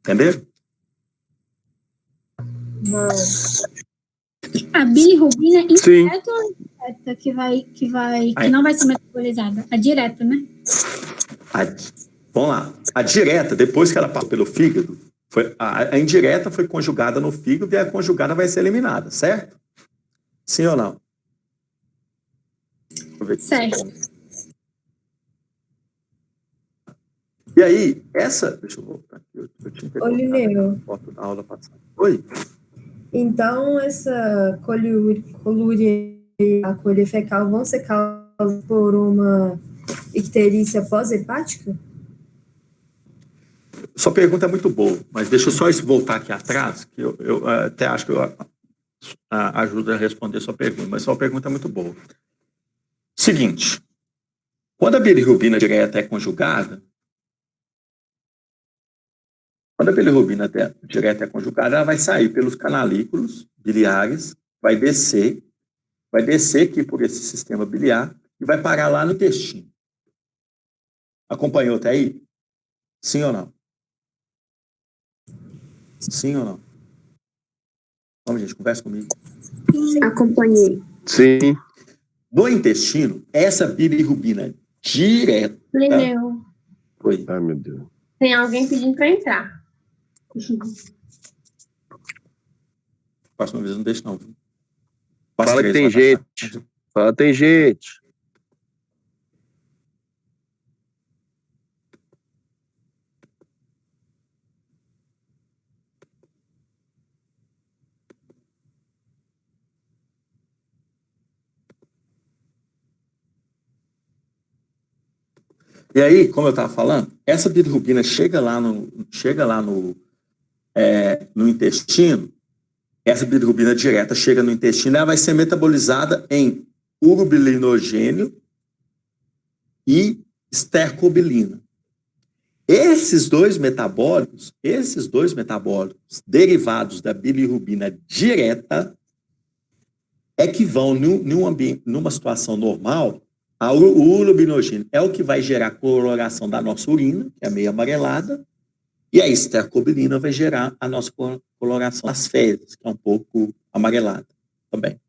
Entenderam? Não. A bilirrubina Sim. indireta ou indireta que não vai ser metabolizada? A direta, né? Vamos lá. A direta, depois que ela passa pelo fígado, a indireta foi conjugada no fígado e a conjugada vai ser eliminada, certo? Sim ou não? Certo. E aí, deixa eu voltar aqui. Eu tinha que Linneu. foto da aula passada. Oi? Então, essa colúria e a acolia fecal vão ser causadas por uma icterícia pós-hepática? Sua pergunta é muito boa, mas deixa eu só voltar aqui atrás, que eu até acho que eu ajudo a responder sua pergunta, mas sua pergunta é muito boa. Seguinte, quando a bilirrubina direta é conjugada, ela vai sair pelos canalículos biliares, vai descer aqui por esse sistema biliar e vai parar lá no intestino. Acompanhou até aí? Sim ou não? Sim ou não? Vamos, gente, conversa comigo. Acompanhei. Sim. No intestino, essa bilirrubina direta... Lineu. Oi. Ai, meu Deus. Tem alguém pedindo para entrar. Próxima vez não deixa, não. Fala que tem gente. Fala, tem gente. E aí, como eu estava falando, essa bilirrubina chega lá no intestino, essa bilirrubina direta chega no intestino, ela vai ser metabolizada em urobilinogênio e estercobilina. Esses dois metabólicos derivados da bilirrubina direta é que vão, numa situação normal, o urobilinogênio é o que vai gerar a coloração da nossa urina, que é meio amarelada, e a estercobilina vai gerar a nossa coloração das fezes, que é um pouco amarelada também.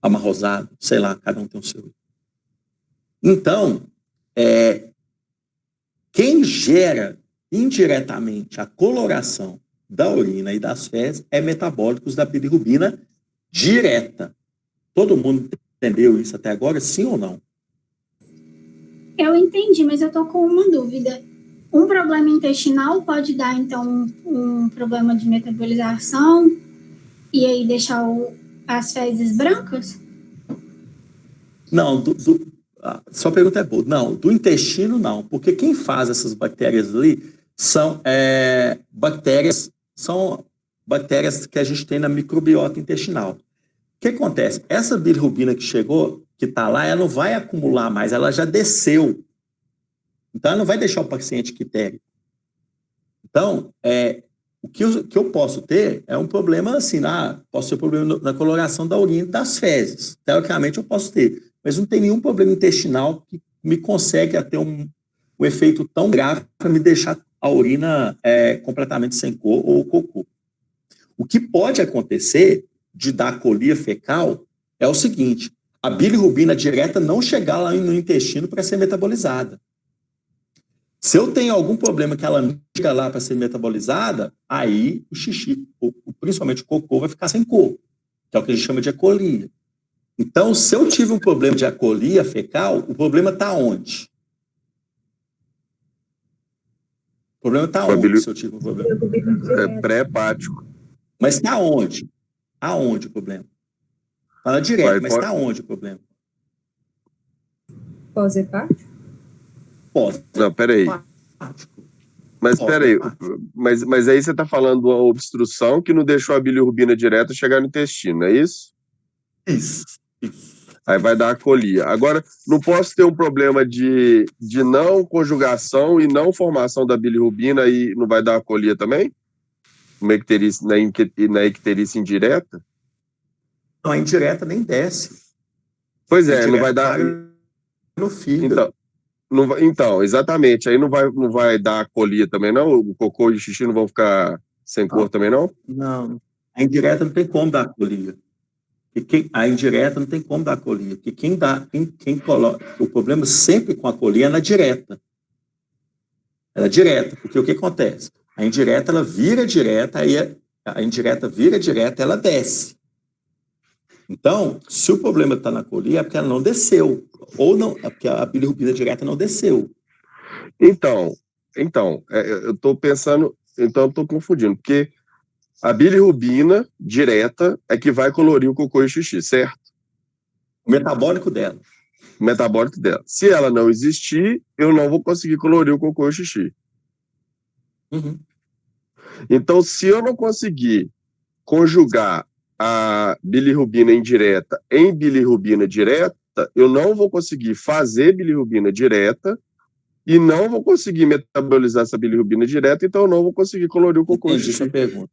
Amarrosado, sei lá, cada um tem o seu. Então, quem gera indiretamente a coloração da urina e das fezes é metabólicos da bilirrubina direta. Todo mundo entendeu isso até agora, sim ou não? Eu entendi, mas eu tô com uma dúvida. Um problema intestinal pode dar, então, um problema de metabolização e aí deixar as fezes brancas? Não, sua pergunta é boa. Não, do intestino não, porque quem faz essas bactérias ali são bactérias que a gente tem na microbiota intestinal. O que acontece? Essa bilirrubina que chegou, que está lá, ela não vai acumular mais, ela já desceu. Então, ela não vai deixar o paciente quitérico. Então, o que eu posso ter é um problema assim, posso ter problema na coloração da urina e das fezes. Teoricamente, eu posso ter, mas não tem nenhum problema intestinal que me consegue ter um efeito tão grave para me deixar a urina completamente sem cor ou cocô. O que pode acontecer de dar colia fecal é o seguinte: a bilirrubina direta não chegar lá no intestino para ser metabolizada. Se eu tenho algum problema que ela não chega lá para ser metabolizada, aí o xixi, principalmente o cocô, vai ficar sem cor, que é o que a gente chama de acolia. Então, se eu tive um problema de acolia fecal, o problema está onde? O problema está onde, se eu tive um problema? É pré-hepático. Mas está onde? Aonde o problema? Fala direto, mas está onde o problema? Pós-hepático? Pós. Não, peraí. Mas peraí, mas aí você está falando uma obstrução que não deixou a bilirrubina direta chegar no intestino, é isso? Isso. Aí vai dar acolia. Agora, não posso ter um problema de não conjugação e não formação da bilirrubina e não vai dar acolia também? Na icterícia indireta? Não, a indireta nem desce. Pois é, não vai dar... No fígado. Então, exatamente. Aí não vai dar acolia também, não? O cocô e o xixi não vão ficar sem cor também, não? Não. A indireta não tem como dar acolia. A indireta não tem como dar acolia. Porque quem coloca... O problema sempre com a acolia é na direta. Ela é direta. Porque o que acontece? A indireta, ela vira direta, aí a indireta vira direta, ela desce. Então, se o problema está na acolia, é porque ela não desceu. Ou não, é porque a bilirrubina direta não desceu. Então, eu estou pensando, então eu estou confundindo, porque a bilirrubina direta é que vai colorir o cocô e o xixi, certo? O metabólico dela. O metabólico dela. Se ela não existir, eu não vou conseguir colorir o cocô e o xixi. Uhum. Então, se eu não conseguir conjugar a bilirrubina indireta em bilirrubina direta, eu não vou conseguir fazer bilirrubina direta e não vou conseguir metabolizar essa bilirrubina direta, então eu não vou conseguir colorir o cocô. Entendi sua pergunta.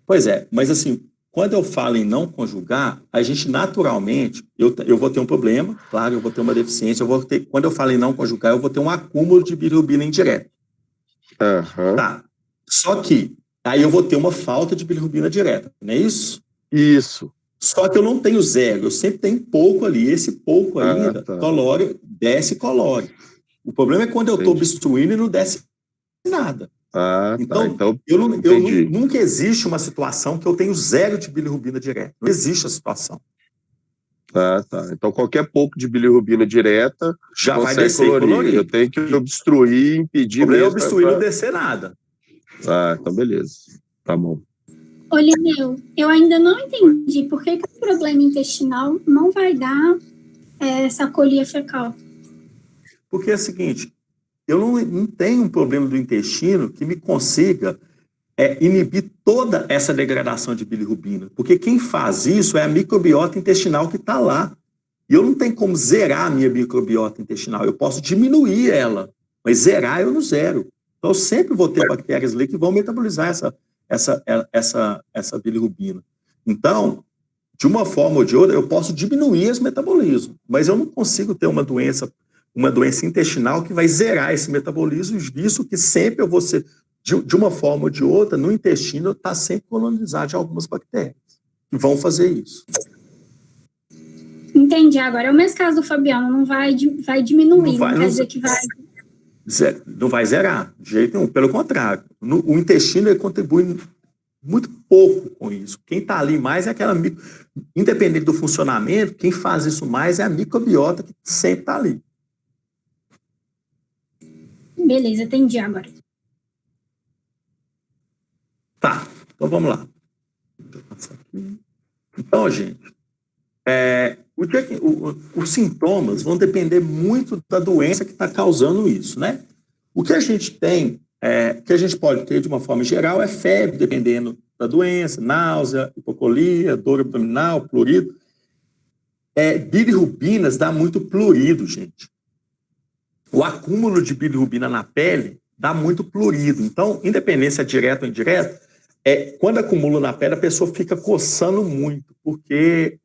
Pois é, mas assim, quando eu falo em não conjugar, a gente naturalmente, eu vou ter um problema, claro, eu vou ter uma deficiência, quando eu falo em não conjugar, eu vou ter um acúmulo de bilirrubina indireta. Uhum. Tá. Só que aí eu vou ter uma falta de bilirrubina direta, não é isso? Isso. Só que eu não tenho zero, eu sempre tenho pouco ali, esse pouco ainda, tá. colore, desce e colore. O problema é quando eu estou Entendi. obstruindo e não desce nada. Então, Então eu nunca existe uma situação que eu tenho zero de bilirrubina direta. Não existe a situação. Tá. Então, qualquer pouco de bilirrubina direta Já vai consegue descer e colorir. Eu tenho que obstruir, impedir O problema é mesmo. obstruir e não descer nada. Então beleza. Tá bom. Ô, Lineu, eu ainda não entendi por que o problema intestinal não vai dar essa colia fecal. Porque é o seguinte, eu não tenho um problema do intestino que me consiga inibir toda essa degradação de bilirrubina. Porque quem faz isso é a microbiota intestinal que está lá. E eu não tenho como zerar a minha microbiota intestinal. Eu posso diminuir ela, mas zerar eu não zero. Então eu sempre vou ter bactérias ali que vão metabolizar essa bilirrubina. Então, de uma forma ou de outra, eu posso diminuir esse metabolismo, mas eu não consigo ter uma doença intestinal que vai zerar esse metabolismo, visto que sempre eu vou ser, de uma forma ou de outra, no intestino está sempre colonizado de algumas bactérias que vão fazer isso. Entendi. Agora, é o mesmo caso do Fabiano, não vai diminuir, não quer dizer que vai... Não vai zerar, de jeito nenhum. Pelo contrário, o intestino ele contribui muito pouco com isso. Quem está ali mais é aquela... Independente do funcionamento, quem faz isso mais é a microbiota que sempre está ali. Beleza, entendi agora. Tá, então vamos lá. Então, gente, os sintomas vão depender muito da doença que está causando isso, né? O que a gente tem, que a gente pode ter de uma forma geral, é febre, dependendo da doença, náusea, hipocolia, dor abdominal, prurido. Bilirrubinas dá muito prurido, gente. O acúmulo de bilirrubina na pele dá muito prurido. Então, independente se é direto ou indireto, quando acumula na pele, a pessoa fica coçando muito, porque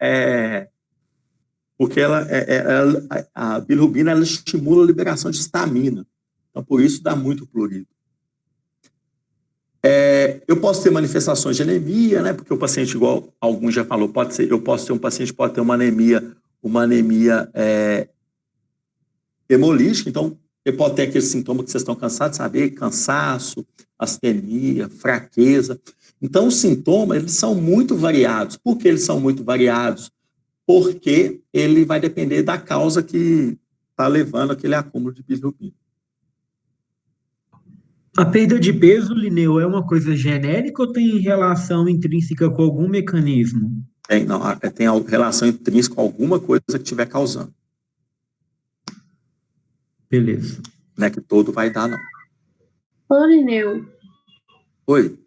a bilirrubina ela estimula a liberação de histamina. Então, por isso dá muito prurido. Eu posso ter manifestações de anemia, né? Porque o paciente, igual alguns já falou, eu posso ter um paciente que pode ter uma anemia hemolítica, então ele pode ter aquele sintoma que vocês estão cansados de saber, cansaço, astenia, fraqueza. Então, os sintomas, eles são muito variados. Por que eles são muito variados? Porque ele vai depender da causa que está levando aquele acúmulo de bilirrubina. A perda de peso, Lineu, é uma coisa genérica ou tem relação intrínseca com algum mecanismo? Tem relação intrínseca com alguma coisa que estiver causando. Beleza. Não é que todo vai dar, não. Ô, Lineu. Oi.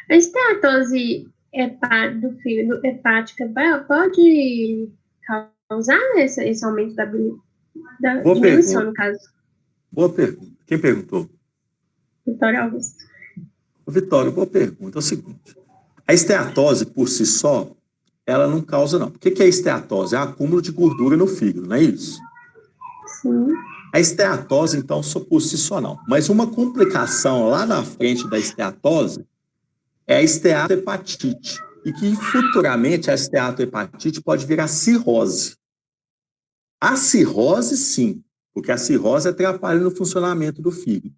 A esteatose do hepática pode causar esse aumento da diminuição, no caso? Boa pergunta. Quem perguntou? Vitória Augusto. Vitória, boa pergunta. É o seguinte, a esteatose por si só, ela não causa, não. O que é esteatose? É acúmulo de gordura no fígado, não é isso? Sim. A esteatose, então, só por si só não. Mas uma complicação lá na frente da esteatose é a esteatohepatite. E que futuramente a esteatohepatite pode virar cirrose. A cirrose, sim, porque a cirrose atrapalha no funcionamento do fígado.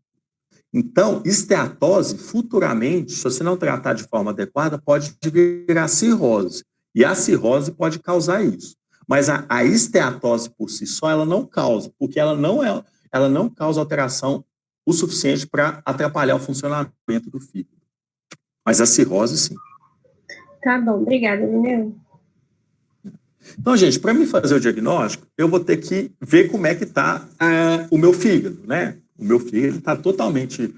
Então, esteatose, futuramente, se você não tratar de forma adequada, pode virar cirrose. E a cirrose pode causar isso. Mas a esteatose por si só, ela não causa, porque ela não causa alteração o suficiente para atrapalhar o funcionamento do fígado. Mas a cirrose, sim. Tá bom, obrigada, Lineu. Então, gente, para mim fazer o diagnóstico, eu vou ter que ver como é que está o meu fígado, né? O meu fígado está totalmente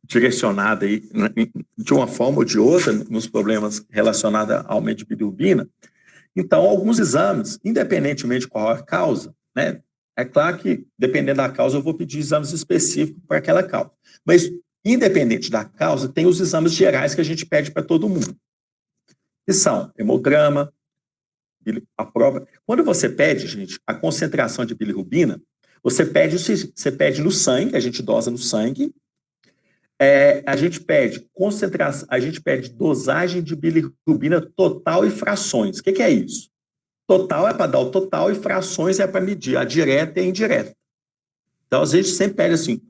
direcionada aí, de uma forma ou de outra nos problemas relacionados ao aumento de bilirrubina. Então, alguns exames, independentemente de qual a causa, né? É claro que, dependendo da causa, eu vou pedir exames específicos para aquela causa. Mas, independente da causa, tem os exames gerais que a gente pede para todo mundo. Que são hemograma, a prova. Quando você pede, gente, a concentração de bilirrubina, você pede no sangue, a gente dosa no sangue. A gente pede concentração, a gente pede dosagem de bilirrubina total e frações. O que é isso? Total é para dar o total e frações é para medir a direta e a indireta. Então, a gente sempre pede assim,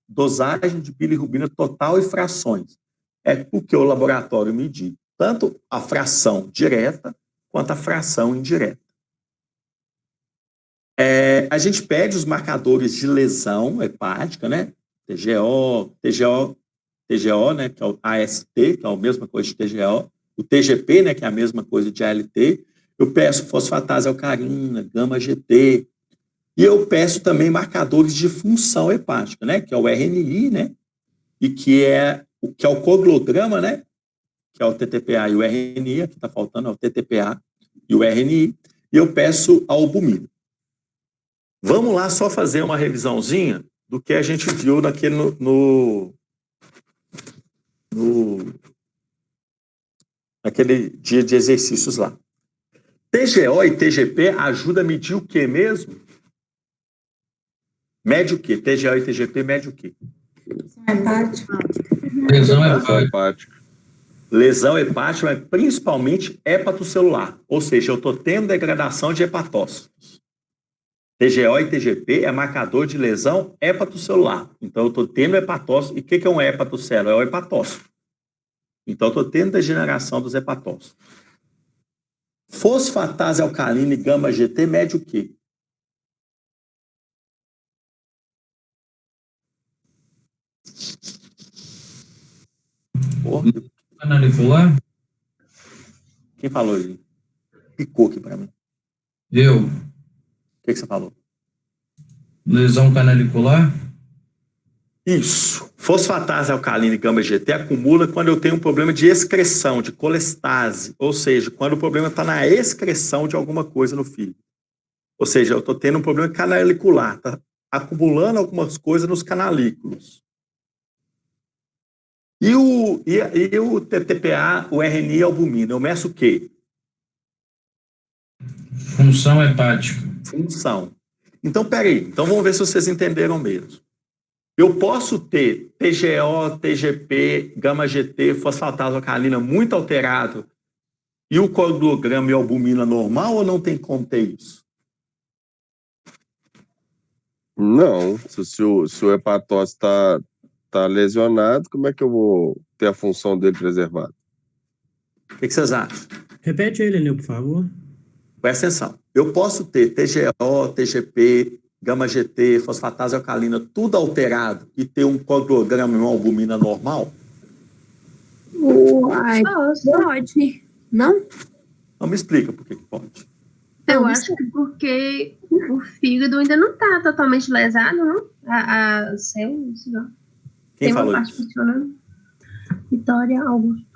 dosagem de bilirrubina total e frações. É porque o laboratório medir tanto a fração direta quanto a fração indireta. A gente pede os marcadores de lesão hepática, né? TGO, né, que é o AST, que é a mesma coisa de TGO, o TGP, né, que é a mesma coisa de ALT, eu peço fosfatase alcalina, gama-GT, e eu peço também marcadores de função hepática, né, que é o RNI, né, e que é o coglograma, né, que é o TTPA e o RNI, aqui está faltando, é o TTPA e o RNI, e eu peço a albumina. Vamos lá só fazer uma revisãozinha do que a gente viu naquele naquele dia de exercícios lá. TGO e TGP ajuda a medir o que mesmo? Mede o quê? TGO e TGP mede o quê? Lesão hepática. Lesão hepática, mas principalmente hepatocelular. Ou seja, eu estou tendo degradação de hepatócitos. TGO e TGP é marcador de lesão hepatocelular. Então, eu estou tendo hepatócito. E o que é um hepatocelo? É o hepatócito. Então, eu estou tendo degeneração dos hepatócitos. Fosfatase alcalina e gama-GT mede o quê? Canalicular? Quem falou aí? Picou aqui para mim. Eu. O que você falou? Lesão canalicular? Isso. Fosfatase alcalina e gama-GT acumula quando eu tenho um problema de excreção, de colestase. Ou seja, quando o problema está na excreção de alguma coisa no fígado. Ou seja, eu estou tendo um problema canalicular. Está acumulando algumas coisas nos canalículos. E o TTPA, o RNI e a albumina, eu meço o quê? Função hepática. Função. Então, peraí. Então, vamos ver se vocês entenderam mesmo. Eu posso ter TGO, TGP, gama-GT, fosfatase alcalina muito alterado e o coglograma e a albumina normal ou não tem como ter isso? Não. Se o hepatócito está lesionado, como é que eu vou ter a função dele preservada? O que vocês acham? Repete ele, Nil, por favor. Presta atenção. Eu posso ter TGO, TGP, gama-GT, fosfatase alcalina, tudo alterado e ter um coglograma e uma albumina normal? Pode. Não? Não me explica por que pode. Eu acho que porque o fígado ainda não está totalmente lesado, não? A células, não. Quem falou isso? Funcionando. Vitória Augusto.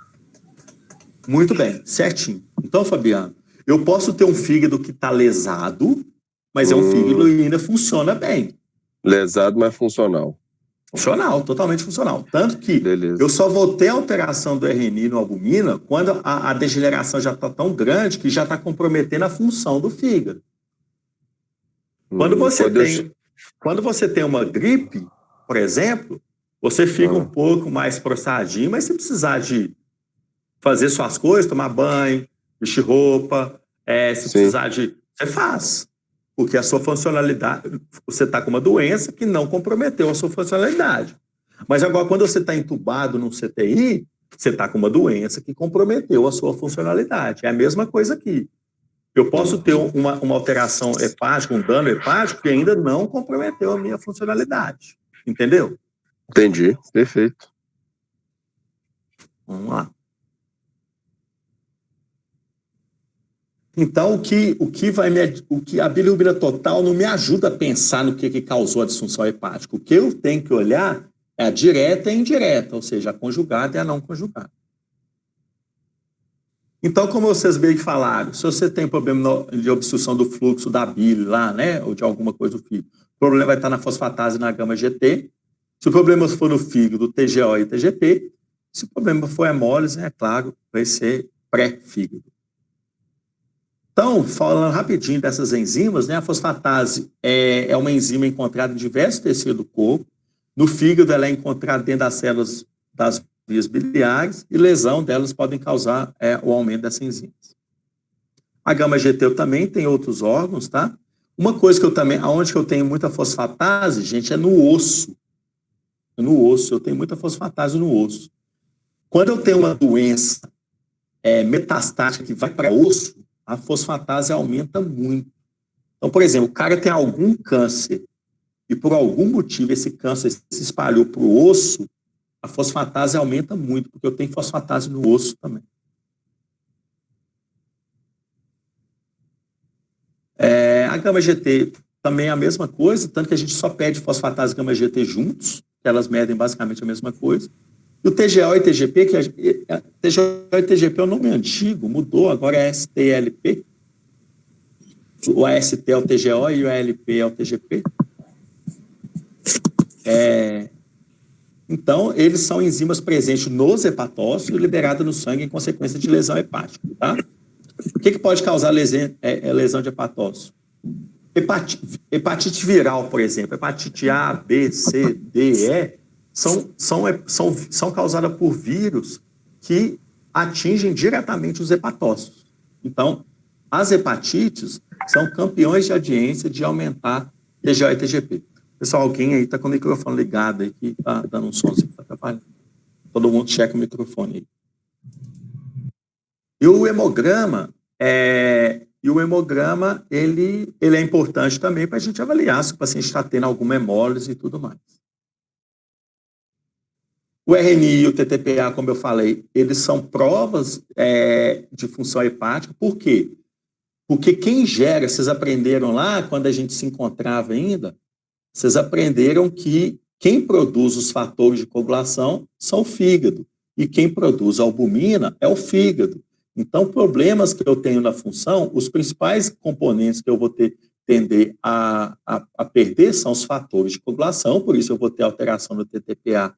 Muito bem, certinho. Então, Fabiano, eu posso ter um fígado que está lesado, mas é um fígado que ainda funciona bem. Lesado, mas funcional. Funcional, totalmente funcional. Tanto que eu só vou ter alteração do RNI no albumina quando a degeneração já está tão grande que já está comprometendo a função do fígado. Quando você tem uma gripe, por exemplo, você fica um pouco mais prostradinho, mas se precisar de fazer suas coisas, tomar banho, vestir roupa, se precisar de... Você faz. Porque a sua funcionalidade, você está com uma doença que não comprometeu a sua funcionalidade. Mas agora, quando você está entubado num CTI, você está com uma doença que comprometeu a sua funcionalidade. É a mesma coisa aqui. Eu posso ter uma alteração hepática, um dano hepático que ainda não comprometeu a minha funcionalidade. Entendeu? Entendi. Perfeito. Vamos lá. Então, o que a bilirrubina total não me ajuda a pensar no que causou a disfunção hepática. O que eu tenho que olhar É a direta e a indireta, ou seja, a conjugada e a não conjugada. Então, como vocês bem falaram, se você tem problema de obstrução do fluxo da bile lá, né, ou de alguma coisa do fígado, o problema vai estar na fosfatase e na gama-GT. Se o problema for no fígado, TGO e TGP. Se o problema for hemólise, é claro, vai ser pré-fígado. Então, falando rapidinho dessas enzimas, né, a fosfatase é uma enzima encontrada em diversos tecidos do corpo. No fígado, ela é encontrada dentro das células das vias biliares e lesão delas podem causar o aumento dessas enzimas. A gama-GT também tem outros órgãos, tá? Uma coisa que eu também, aonde que eu tenho muita fosfatase, gente, é no osso. No osso, eu tenho muita fosfatase no osso. Quando eu tenho uma doença metastática que vai para osso, a fosfatase aumenta muito. Então, por exemplo, o cara tem algum câncer e por algum motivo esse câncer se espalhou para o osso, a fosfatase aumenta muito, porque eu tenho fosfatase no osso também. A gama-GT também é a mesma coisa, tanto que a gente só pede fosfatase e gama-GT juntos, que elas medem basicamente a mesma coisa. E o TGO e TGP, TGO e TGP é um nome antigo, mudou, agora é ST-LP. O AST é o TGO e o ALP é o TGP. Então, eles são enzimas presentes nos hepatócitos e liberadas no sangue em consequência de lesão hepática. Tá? O que pode causar lesão de hepatócito? Hepatite viral, por exemplo, hepatite A, B, C, D, E, são causadas por vírus que atingem diretamente os hepatócitos. Então, as hepatites são campeões de audiência de aumentar TGO e TGP. Pessoal, alguém aí está com o microfone ligado aí, que está dando um somzinho que está atrapalhando. Todo mundo checa o microfone aí. E o hemograma, ele é importante também para a gente avaliar se o paciente está tendo alguma hemólise e tudo mais. O RNI e o TTPA, como eu falei, eles são provas de função hepática. Por quê? Porque quem gera, vocês aprenderam lá, quando a gente se encontrava ainda, vocês aprenderam que quem produz os fatores de coagulação são o fígado, e quem produz a albumina é o fígado. Então, problemas que eu tenho na função, os principais componentes que eu vou tender a perder são os fatores de coagulação, por isso eu vou ter alteração no TTPA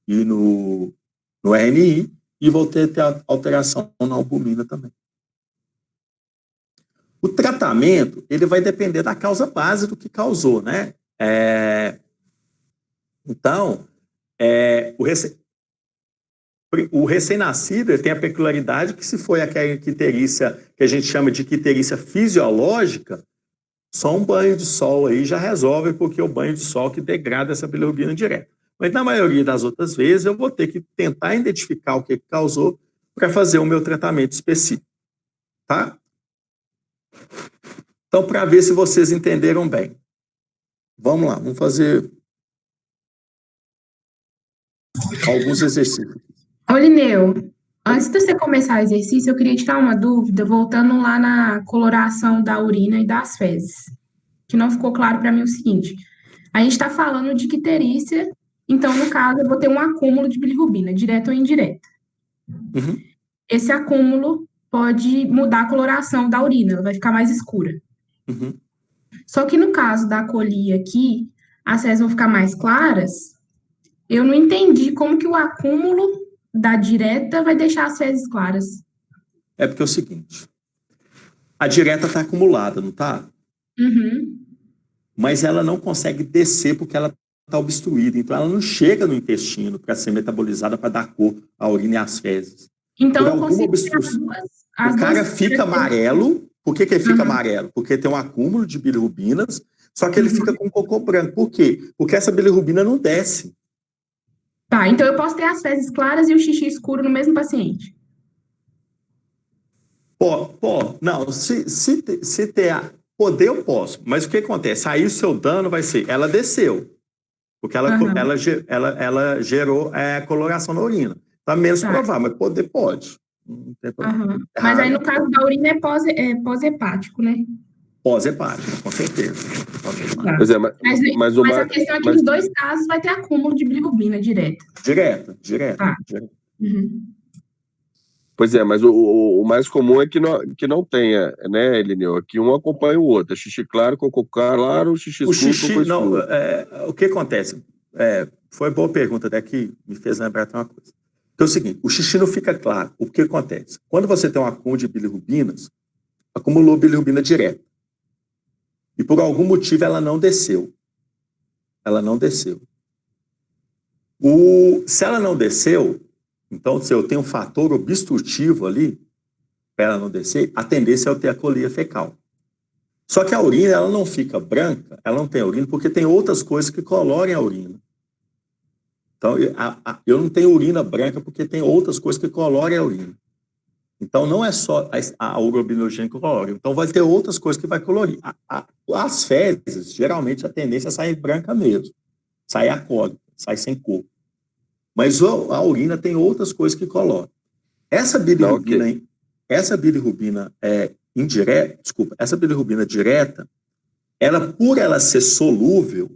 e no RNI, e vou ter alteração na albumina também. O tratamento, ele vai depender da causa base do que causou, né? Então, o recém-nascido tem a peculiaridade que, se foi aquela icterícia que a gente chama de icterícia fisiológica, só um banho de sol aí já resolve, porque é o banho de sol que degrada essa bilirrubina direto. Mas na maioria das outras vezes eu vou ter que tentar identificar o que causou para fazer o meu tratamento específico. Tá? Então, para ver se vocês entenderam bem. Vamos lá, vamos fazer alguns exercícios. Ô, Lineu, antes de você começar o exercício, eu queria tirar uma dúvida, voltando lá na coloração da urina e das fezes, que não ficou claro para mim o seguinte. A gente está falando de icterícia, então, no caso, eu vou ter um acúmulo de bilirrubina, direta ou indireta. Uhum. Esse acúmulo pode mudar a coloração da urina, ela vai ficar mais escura. Uhum. Só que no caso da colia aqui, as fezes vão ficar mais claras. Eu não entendi como que o acúmulo da direta vai deixar as fezes claras. É porque é o seguinte, a direta está acumulada, não está? Uhum. Mas ela não consegue descer porque ela está obstruída. Então, ela não chega no intestino para ser metabolizada para dar cor à urina e às fezes. Então, Por eu consigo obstrução, o cara fica amarelo. Por que ele fica amarelo? Porque tem um acúmulo de bilirrubinas, só que ele fica com cocô branco. Por quê? Porque essa bilirrubina não desce. Tá, então eu posso ter as fezes claras e o xixi escuro no mesmo paciente? Não, se ter poder eu posso, mas o que acontece? Aí o seu dano vai ser, ela desceu, porque ela gerou coloração na urina. Tá menos provável, mas poder pode. Não tem problema. Mas aí no caso da urina é pós-hepático, né? Pós-hepática, com certeza. Pós-hepática. Pois é, mas o Mas a Marco. questão é que nos dois casos vai ter acúmulo de bilirrubina direta. Direto. Tá. Uhum. Pois é, mas o mais comum é que não tenha, né, Elineu? Que um acompanha o outro. É xixi claro, cocô claro, xixi O escuro, xixi, cocô não, escuro. o que acontece? Foi boa pergunta até que me fez lembrar de uma coisa. Que é o seguinte, o xixi não fica claro. O que acontece? Quando você tem um acúmulo de bilirrubinas, acumulou bilirrubina direta. E por algum motivo ela não desceu. Se ela não desceu, então se eu tenho um fator obstrutivo ali, para ela não descer, a tendência é eu ter a colia fecal. Só que a urina, ela não fica branca, ela não tem urina, porque tem outras coisas que colorem a urina. Então, eu não tenho urina branca porque tem outras coisas que colorem a urina. Então, não é só a urobilinogen que colore. Então, vai ter outras coisas que vai colorir. As fezes, geralmente, a tendência é sair branca mesmo. Sai acólica, sai sem cor. Mas a urina tem outras coisas que coloram. Essa bilirrubina indireta, essa bilirrubina direta, por ela ser solúvel,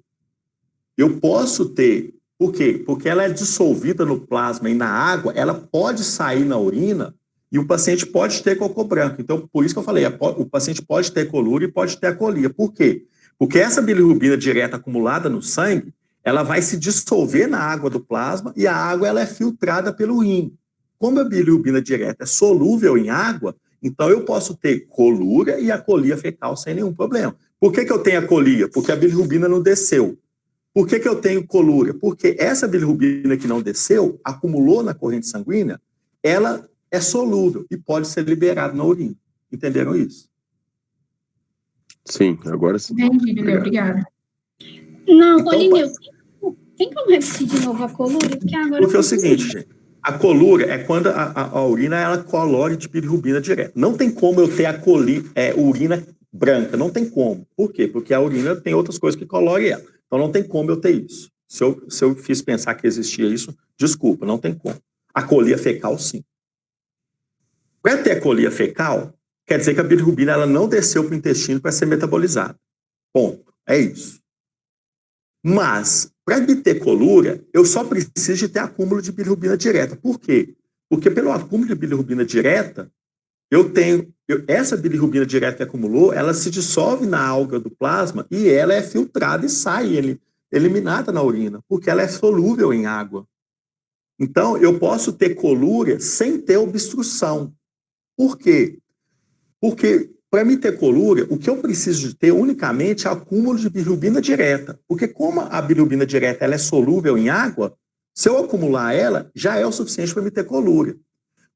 eu posso ter. Por quê? Porque ela é dissolvida no plasma e na água, ela pode sair na urina e o paciente pode ter cocô branco. Então, por isso que eu falei, o paciente pode ter colúria e pode ter acolia. Por quê? Porque essa bilirrubina direta acumulada no sangue, ela vai se dissolver na água do plasma e a água ela é filtrada pelo rim. Como a bilirrubina direta é solúvel em água, então eu posso ter colúria e acolia fecal sem nenhum problema. Por que eu tenho acolia? Porque a bilirrubina não desceu. Por que eu tenho colúria? Porque essa bilirrubina que não desceu, acumulou na corrente sanguínea, ela é solúvel e pode ser liberada na urina. Entenderam isso? Sim, agora sim. Entendi, Lineu, obrigada. Não, Então, Lineu, tem como repetir de novo a colúria? Porque é o seguinte, gente, a colúria é quando a urina ela colore de bilirrubina direta. Não tem como eu ter urina branca, não tem como. Por quê? Porque a urina tem outras coisas que colorem ela. Então não tem como eu ter isso. Se eu fiz pensar que existia isso, desculpa, não tem como. A colia fecal, sim. Para ter a colia fecal, quer dizer que a bilirrubina ela não desceu para o intestino para ser metabolizada. Ponto. É isso. Mas, para ter colúria, eu só preciso de ter acúmulo de bilirrubina direta. Por quê? Porque pelo acúmulo de bilirrubina direta, essa bilirrubina direta que acumulou, ela se dissolve na alga do plasma e ela é filtrada e sai eliminada na urina, porque ela é solúvel em água. Então, eu posso ter colúria sem ter obstrução. Por quê? Porque, para mim ter colúria, o que eu preciso de ter unicamente é acúmulo de bilirrubina direta. Porque como a bilirrubina direta ela é solúvel em água, se eu acumular ela, já é o suficiente para me ter colúria.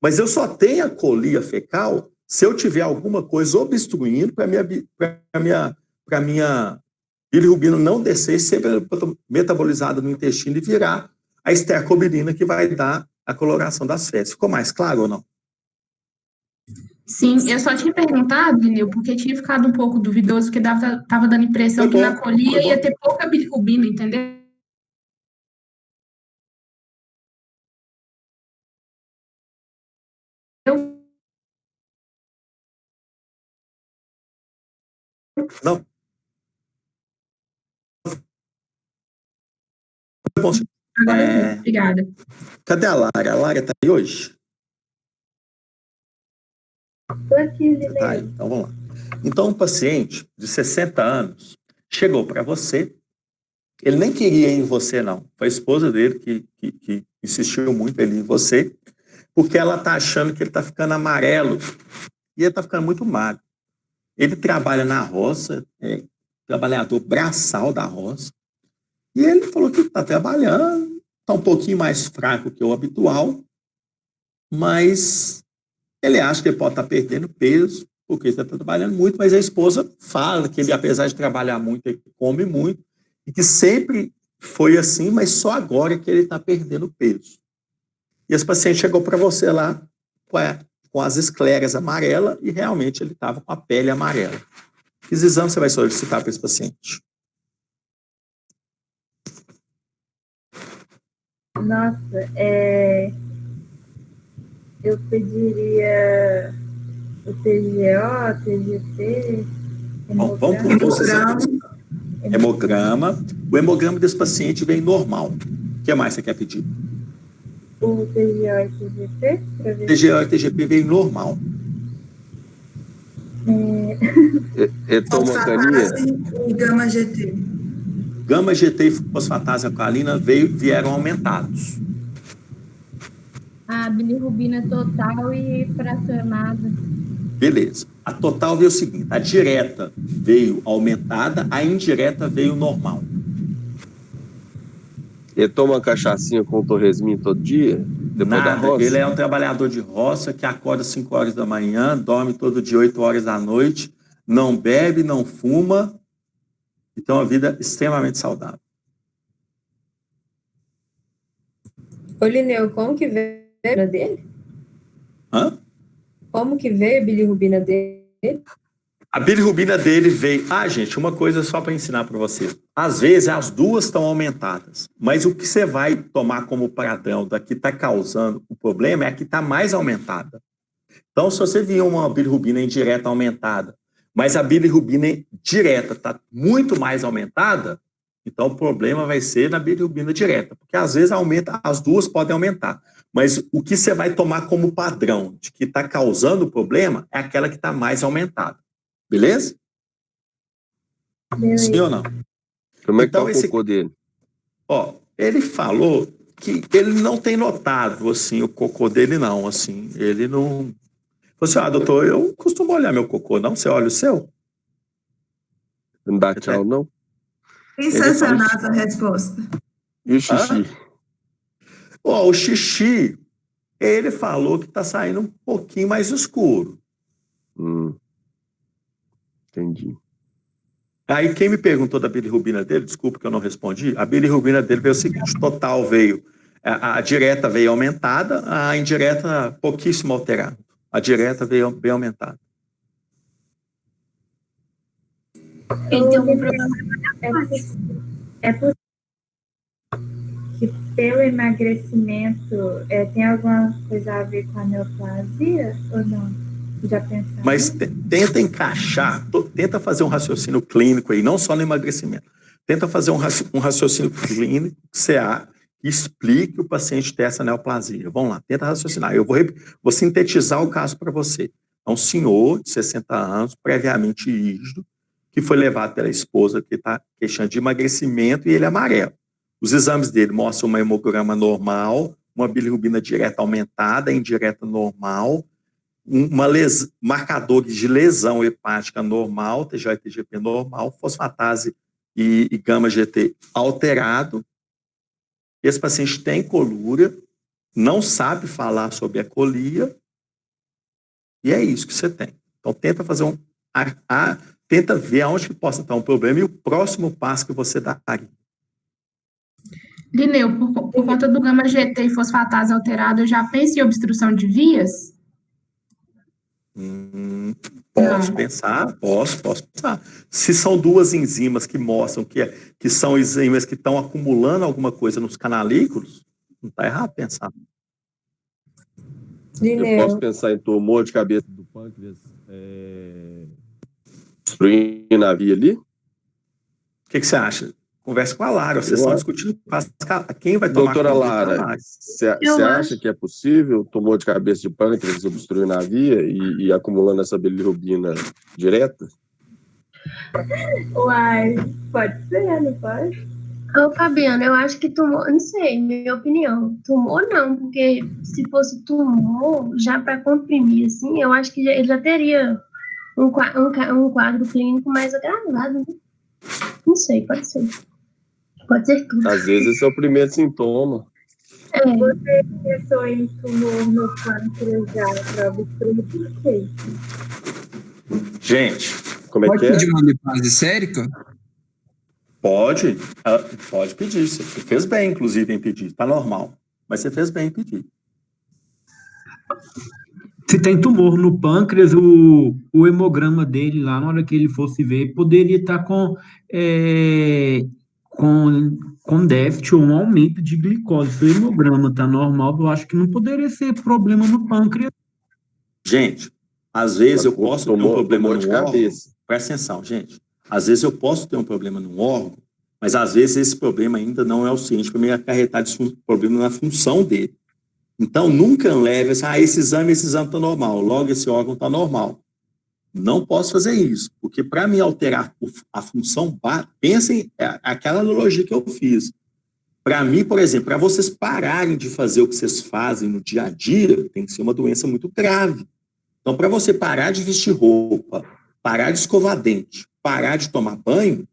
Mas eu só tenho a colia fecal se eu tiver alguma coisa obstruindo para a minha bilirrubina não descer, ser metabolizada no intestino e virar a estercobilina que vai dar a coloração das fezes. Ficou mais claro ou não? Sim, eu só tinha perguntado, Lineu, porque tinha ficado um pouco duvidoso, porque estava dando impressão que na colia ia ter pouca bilirrubina, entendeu? Não. Obrigada. Cadê a Lara? A Lara está aí hoje? Estou aqui, Lineu. Tá aí, então vamos lá. Então, um paciente de 60 anos chegou para você, ele nem queria ir em você, não. Foi a esposa dele que insistiu muito ele ir em você, porque ela está achando que ele está ficando amarelo e ele está ficando muito magro. Ele trabalha na roça, é trabalhador braçal da roça, e ele falou que está trabalhando, está um pouquinho mais fraco que o habitual, mas ele acha que ele pode estar perdendo peso, porque ele está trabalhando muito, mas a esposa fala que ele, apesar de trabalhar muito, ele come muito, e que sempre foi assim, mas só agora que ele está perdendo peso. E esse paciente chegou para você lá com as escleras amarelas e realmente ele estava com a pele amarela. Que exame você vai solicitar para esse paciente? Nossa, eu pediria o TGO, TGT. Ó, vamos para o hemograma. O hemograma desse paciente vem normal. O que mais você quer pedir? O TGO e TGP? TGO e TGP veio normal. Tomocania? E gama GT. Gama GT e fosfatase alcalina vieram aumentados. A bilirrubina total e fracionada. Beleza. A total veio o seguinte: a direta veio aumentada, a indireta veio normal. Ele toma cachaçinha com torresminho todo dia? Depois da Nada, roça? ele é um trabalhador de roça que acorda 5 horas da manhã, dorme todo dia 8 horas da noite, não bebe, não fuma, e tem uma vida extremamente saudável. Ô, Lineu, como que veio a bilirrubina dele? Hã? Como que veio a bilirrubina dele? A bilirrubina dele veio... gente, uma coisa só para ensinar para você. Às vezes, as duas estão aumentadas, mas o que você vai tomar como padrão da que está causando o problema é a que está mais aumentada. Então, se você vir uma bilirrubina indireta aumentada, mas a bilirrubina direta está muito mais aumentada, então o problema vai ser na bilirrubina direta, porque às vezes aumenta, as duas podem aumentar. Mas o que você vai tomar como padrão de que está causando o problema é aquela que está mais aumentada. Beleza? Sim ou não? Como é que então, tá o cocô dele? Ó, ele falou que ele não tem notado, assim, o cocô dele não, assim, ele não... Falei assim, doutor, eu costumo olhar meu cocô, não? Você olha o seu? Não dá tchau, não? Sensacional essa resposta. E o xixi? Ó, o xixi, ele falou que tá saindo um pouquinho mais escuro. Entendi. Aí quem me perguntou da bilirrubina dele, desculpa que eu não respondi, a bilirrubina dele veio o seguinte: total veio, a direta veio aumentada, a indireta pouquíssimo alterada. A direta veio bem aumentada. Ele tem algum problema? É possível que pelo emagrecimento tem alguma coisa a ver com a neoplasia ou não? Já pensaram? Mas tenta encaixar, tenta fazer um raciocínio clínico aí, não só no emagrecimento. Tenta fazer um raciocínio clínico que explique o paciente ter essa neoplasia. Vamos lá, tenta raciocinar. Eu vou sintetizar o caso para você. É um senhor de 60 anos, previamente rígido, que foi levado pela esposa que está queixando de emagrecimento e ele é amarelo. Os exames dele mostram uma hemograma normal, uma bilirrubina direta aumentada, indireta normal, marcadores de lesão hepática normal, TGO e TGP normal, fosfatase e gama GT alterado. Esse paciente tem colúria, não sabe falar sobre a colia, e é isso que você tem. Então, tenta fazer tenta ver aonde que possa estar um problema e o próximo passo que você dá. Lineu, por conta do gama GT e fosfatase alterado, eu já penso em obstrução de vias? Posso pensar. Se são duas enzimas que mostram que são enzimas que estão acumulando alguma coisa nos canalículos, não está errado pensar. Eu posso pensar em tumor de cabeça do pâncreas destruindo a via ali? O que você acha? Conversa com a Lara, vocês estão discutindo quem vai tomar Doutora Lara, você acha que é possível tumor de cabeça de pâncreas obstruindo a via e acumulando essa bilirrubina direta? Uai, pode ser, não pode? Ô, Fabiano, eu acho que tumor, não sei, minha opinião, tumor não, porque se fosse tumor, já para comprimir, assim, eu acho que ele já teria um quadro clínico mais agravado, né? Não sei, pode ser. Pode ser tudo. Às vezes esse é o primeiro sintoma. Você pensou em tumor no pâncreas já para obstruir por quê? Gente, como é pode que é? Pode pedir uma lipase sérica? Pode pedir. Você fez bem, inclusive, em pedir. Está normal. Mas você fez bem em pedir. Se tem tumor no pâncreas, o hemograma dele lá, na hora que ele fosse ver, poderia estar com déficit ou um aumento de glicose. Se o hemograma está normal, eu acho que não poderia ser problema no pâncreas. Gente, às vezes eu posso ter um problema no órgão. presta atenção, gente. Às vezes eu posso ter um problema num órgão, mas às vezes esse problema ainda não é o suficiente para me acarretar problema na função dele. Então, nunca leve assim, esse exame está normal, logo esse órgão está normal. Não posso fazer isso, porque para me alterar a função, pensem aquela analogia que eu fiz. Para mim, por exemplo, para vocês pararem de fazer o que vocês fazem no dia a dia, tem que ser uma doença muito grave. Então, para você parar de vestir roupa, parar de escovar dente, parar de tomar banho,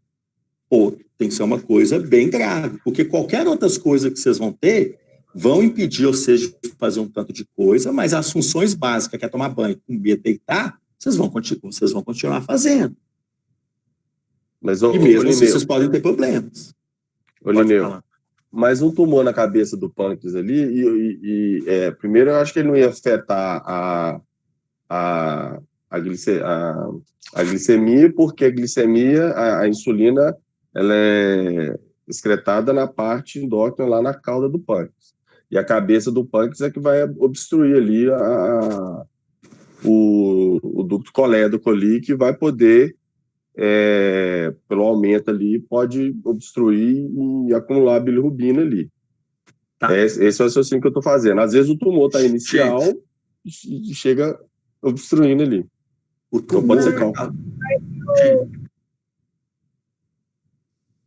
tem que ser uma coisa bem grave, porque qualquer outras coisas que vocês vão ter vão impedir vocês de fazer um tanto de coisa, mas as funções básicas, que é tomar banho, comer, deitar, vocês vão continuar fazendo. Mas, e mesmo assim, vocês podem ter problemas. Lineu, mas um tumor na cabeça do pâncreas ali, primeiro eu acho que ele não ia afetar a glicemia, porque a glicemia, a insulina, ela é excretada na parte endócrina, lá na cauda do pâncreas. E a cabeça do pâncreas é que vai obstruir ali o ducto colédoco ali, que vai poder, pelo aumento ali, pode obstruir e acumular bilirrubina ali. Tá. Esse é o raciocínio que eu estou fazendo. Às vezes o tumor está inicial e chega obstruindo ali. Então pode ser cálculo.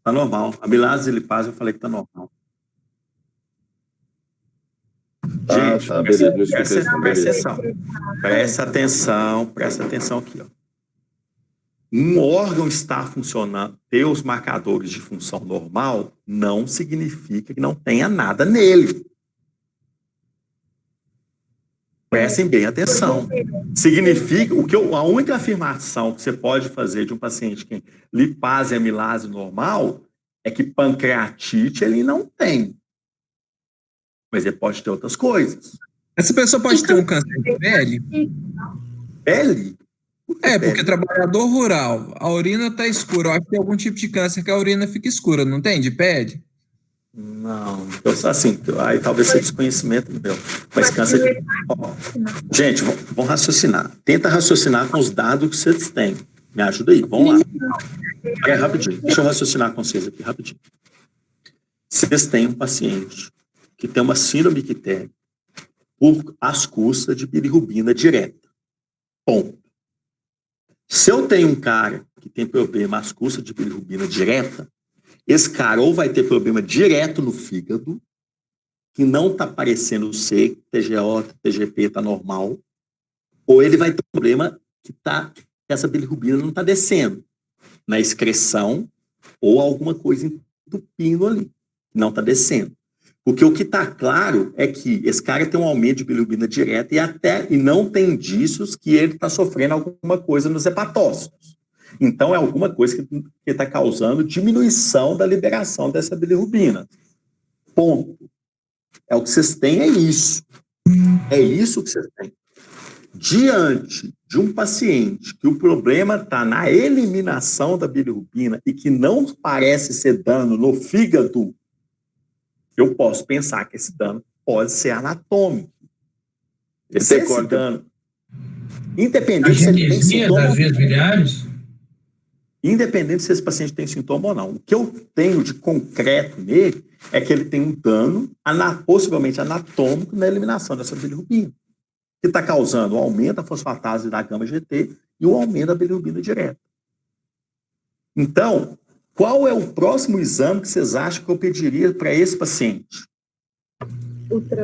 Tá normal. A amilase e lipase eu falei que tá normal. Gente, presta atenção aqui, ó. Um órgão estar funcionando, ter os marcadores de função normal, não significa que não tenha nada nele. Prestem bem atenção. Significa, a única afirmação que você pode fazer de um paciente que tem lipase e amilase normal é que pancreatite ele não tem. Mas ele pode ter outras coisas. Essa pessoa pode ter um câncer de pele? Pele? Porque trabalhador rural, a urina está escura. Eu acho que tem algum tipo de câncer que a urina fica escura, não tem? De pele? Não, assim, aí talvez seja desconhecimento meu. Mas câncer de... Gente, vamos raciocinar. Tenta raciocinar com os dados que vocês têm. Me ajuda aí, vamos lá. Rapidinho, deixa eu raciocinar com vocês aqui, rapidinho. Vocês têm um paciente que tem uma síndrome ictérica por às custas de bilirrubina direta. Ponto. Se eu tenho um cara que tem problema às custas de bilirrubina direta, esse cara ou vai ter problema direto no fígado, que não está parecendo ser TGO, TGP está normal, ou ele vai ter um problema que essa bilirrubina não está descendo na excreção ou alguma coisa entupindo ali, não está descendo. Porque o que está claro é que esse cara tem um aumento de bilirrubina direta e não tem indícios que ele está sofrendo alguma coisa nos hepatócitos. Então, é alguma coisa que está causando diminuição da liberação dessa bilirrubina. Ponto. É o que vocês têm, é isso. É isso que vocês têm. Diante de um paciente que o problema está na eliminação da bilirrubina e que não parece ser dano no fígado, eu posso pensar que esse dano pode ser anatômico. Esse dano, independente se ele tem sintoma, independente se esse paciente tem sintoma ou não. O que eu tenho de concreto nele é que ele tem um dano possivelmente anatômico na eliminação dessa bilirrubina, que está causando o aumento da fosfatase da gama-GT e o aumento da bilirrubina direta. Então, qual é o próximo exame que vocês acham que eu pediria para esse paciente?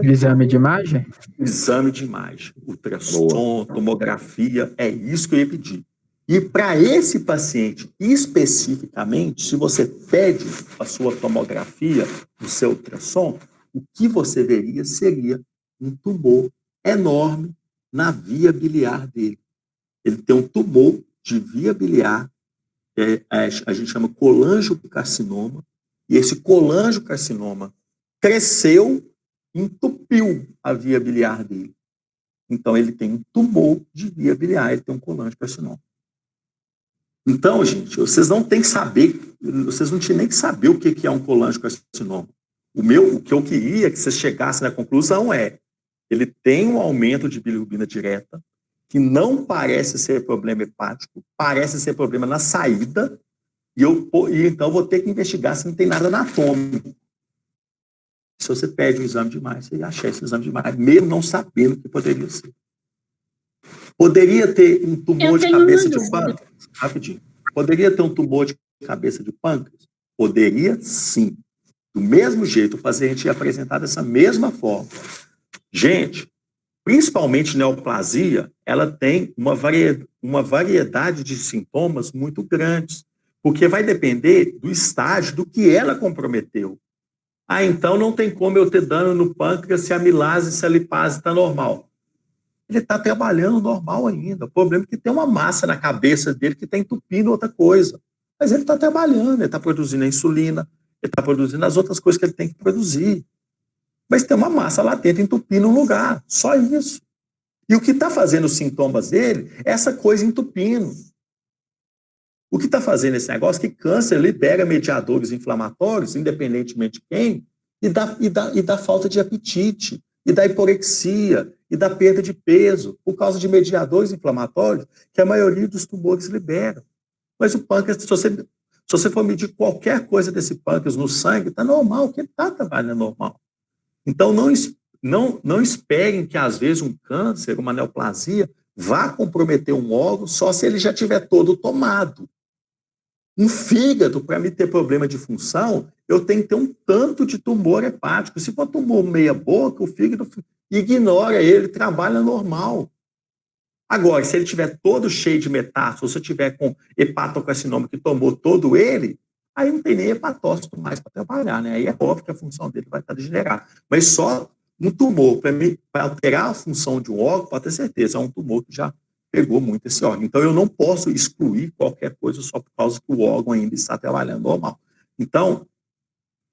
Exame de imagem? Exame de imagem. Ultrassom, tomografia, é isso que eu ia pedir. E para esse paciente, especificamente, se você pede a sua tomografia, o seu ultrassom, o que você veria seria um tumor enorme na via biliar dele. Ele tem um tumor de via biliar, a gente chama colangiocarcinoma, e esse colangiocarcinoma cresceu, entupiu a via biliar dele. Então, ele tem um tumor de via biliar, ele tem um colangiocarcinoma. Então, gente, vocês não têm que saber, vocês não tinham nem que saber o que é um colangiocarcinoma. O que eu queria que vocês chegassem na conclusão ele tem um aumento de bilirrubina direta, que não parece ser problema hepático, parece ser problema na saída, e então vou ter que investigar se não tem nada anatômico. Se você pede um exame de imagem, você acha esse exame de imagem, mesmo não sabendo o que poderia ser. Poderia ter um tumor de cabeça de pâncreas? Rapidinho. Poderia ter um tumor de cabeça de pâncreas? Poderia, sim. Do mesmo jeito, o paciente ia apresentar dessa mesma forma. Gente, principalmente neoplasia, ela tem uma variedade de sintomas muito grandes, porque vai depender do estágio do que ela comprometeu. Ah, então não tem como eu ter dano no pâncreas se a amilase, se a lipase está normal. Ele está trabalhando normal ainda. O problema é que tem uma massa na cabeça dele que está entupindo outra coisa. Mas ele está trabalhando, ele está produzindo a insulina, ele está produzindo as outras coisas que ele tem que produzir. Mas tem uma massa lá dentro entupindo um lugar. Só isso. E o que está fazendo os sintomas dele é essa coisa entupindo. O que está fazendo esse negócio é que câncer libera mediadores inflamatórios, independentemente de quem, e dá falta de apetite, e dá hiporexia, e dá perda de peso, por causa de mediadores inflamatórios, que a maioria dos tumores libera. Mas o pâncreas, se você for medir qualquer coisa desse pâncreas no sangue, está normal, porque ele está trabalhando normal. Então, não esperem que, às vezes, um câncer, uma neoplasia, vá comprometer um órgão só se ele já tiver todo tomado. Um fígado, para mim ter problema de função, eu tenho que ter um tanto de tumor hepático. Se for tumor meia boca, o fígado ignora ele, trabalha normal. Agora, se ele tiver todo cheio de metástase, ou se eu tiver com hepatocarcinoma que tomou todo ele, aí não tem nem hepatócito mais para trabalhar, né? Aí é óbvio que a função dele vai estar degenerada. Mas só um tumor, para alterar a função de um órgão, pode ter certeza, é um tumor que já pegou muito esse órgão. Então, eu não posso excluir qualquer coisa só por causa que o órgão ainda está trabalhando normal. Então,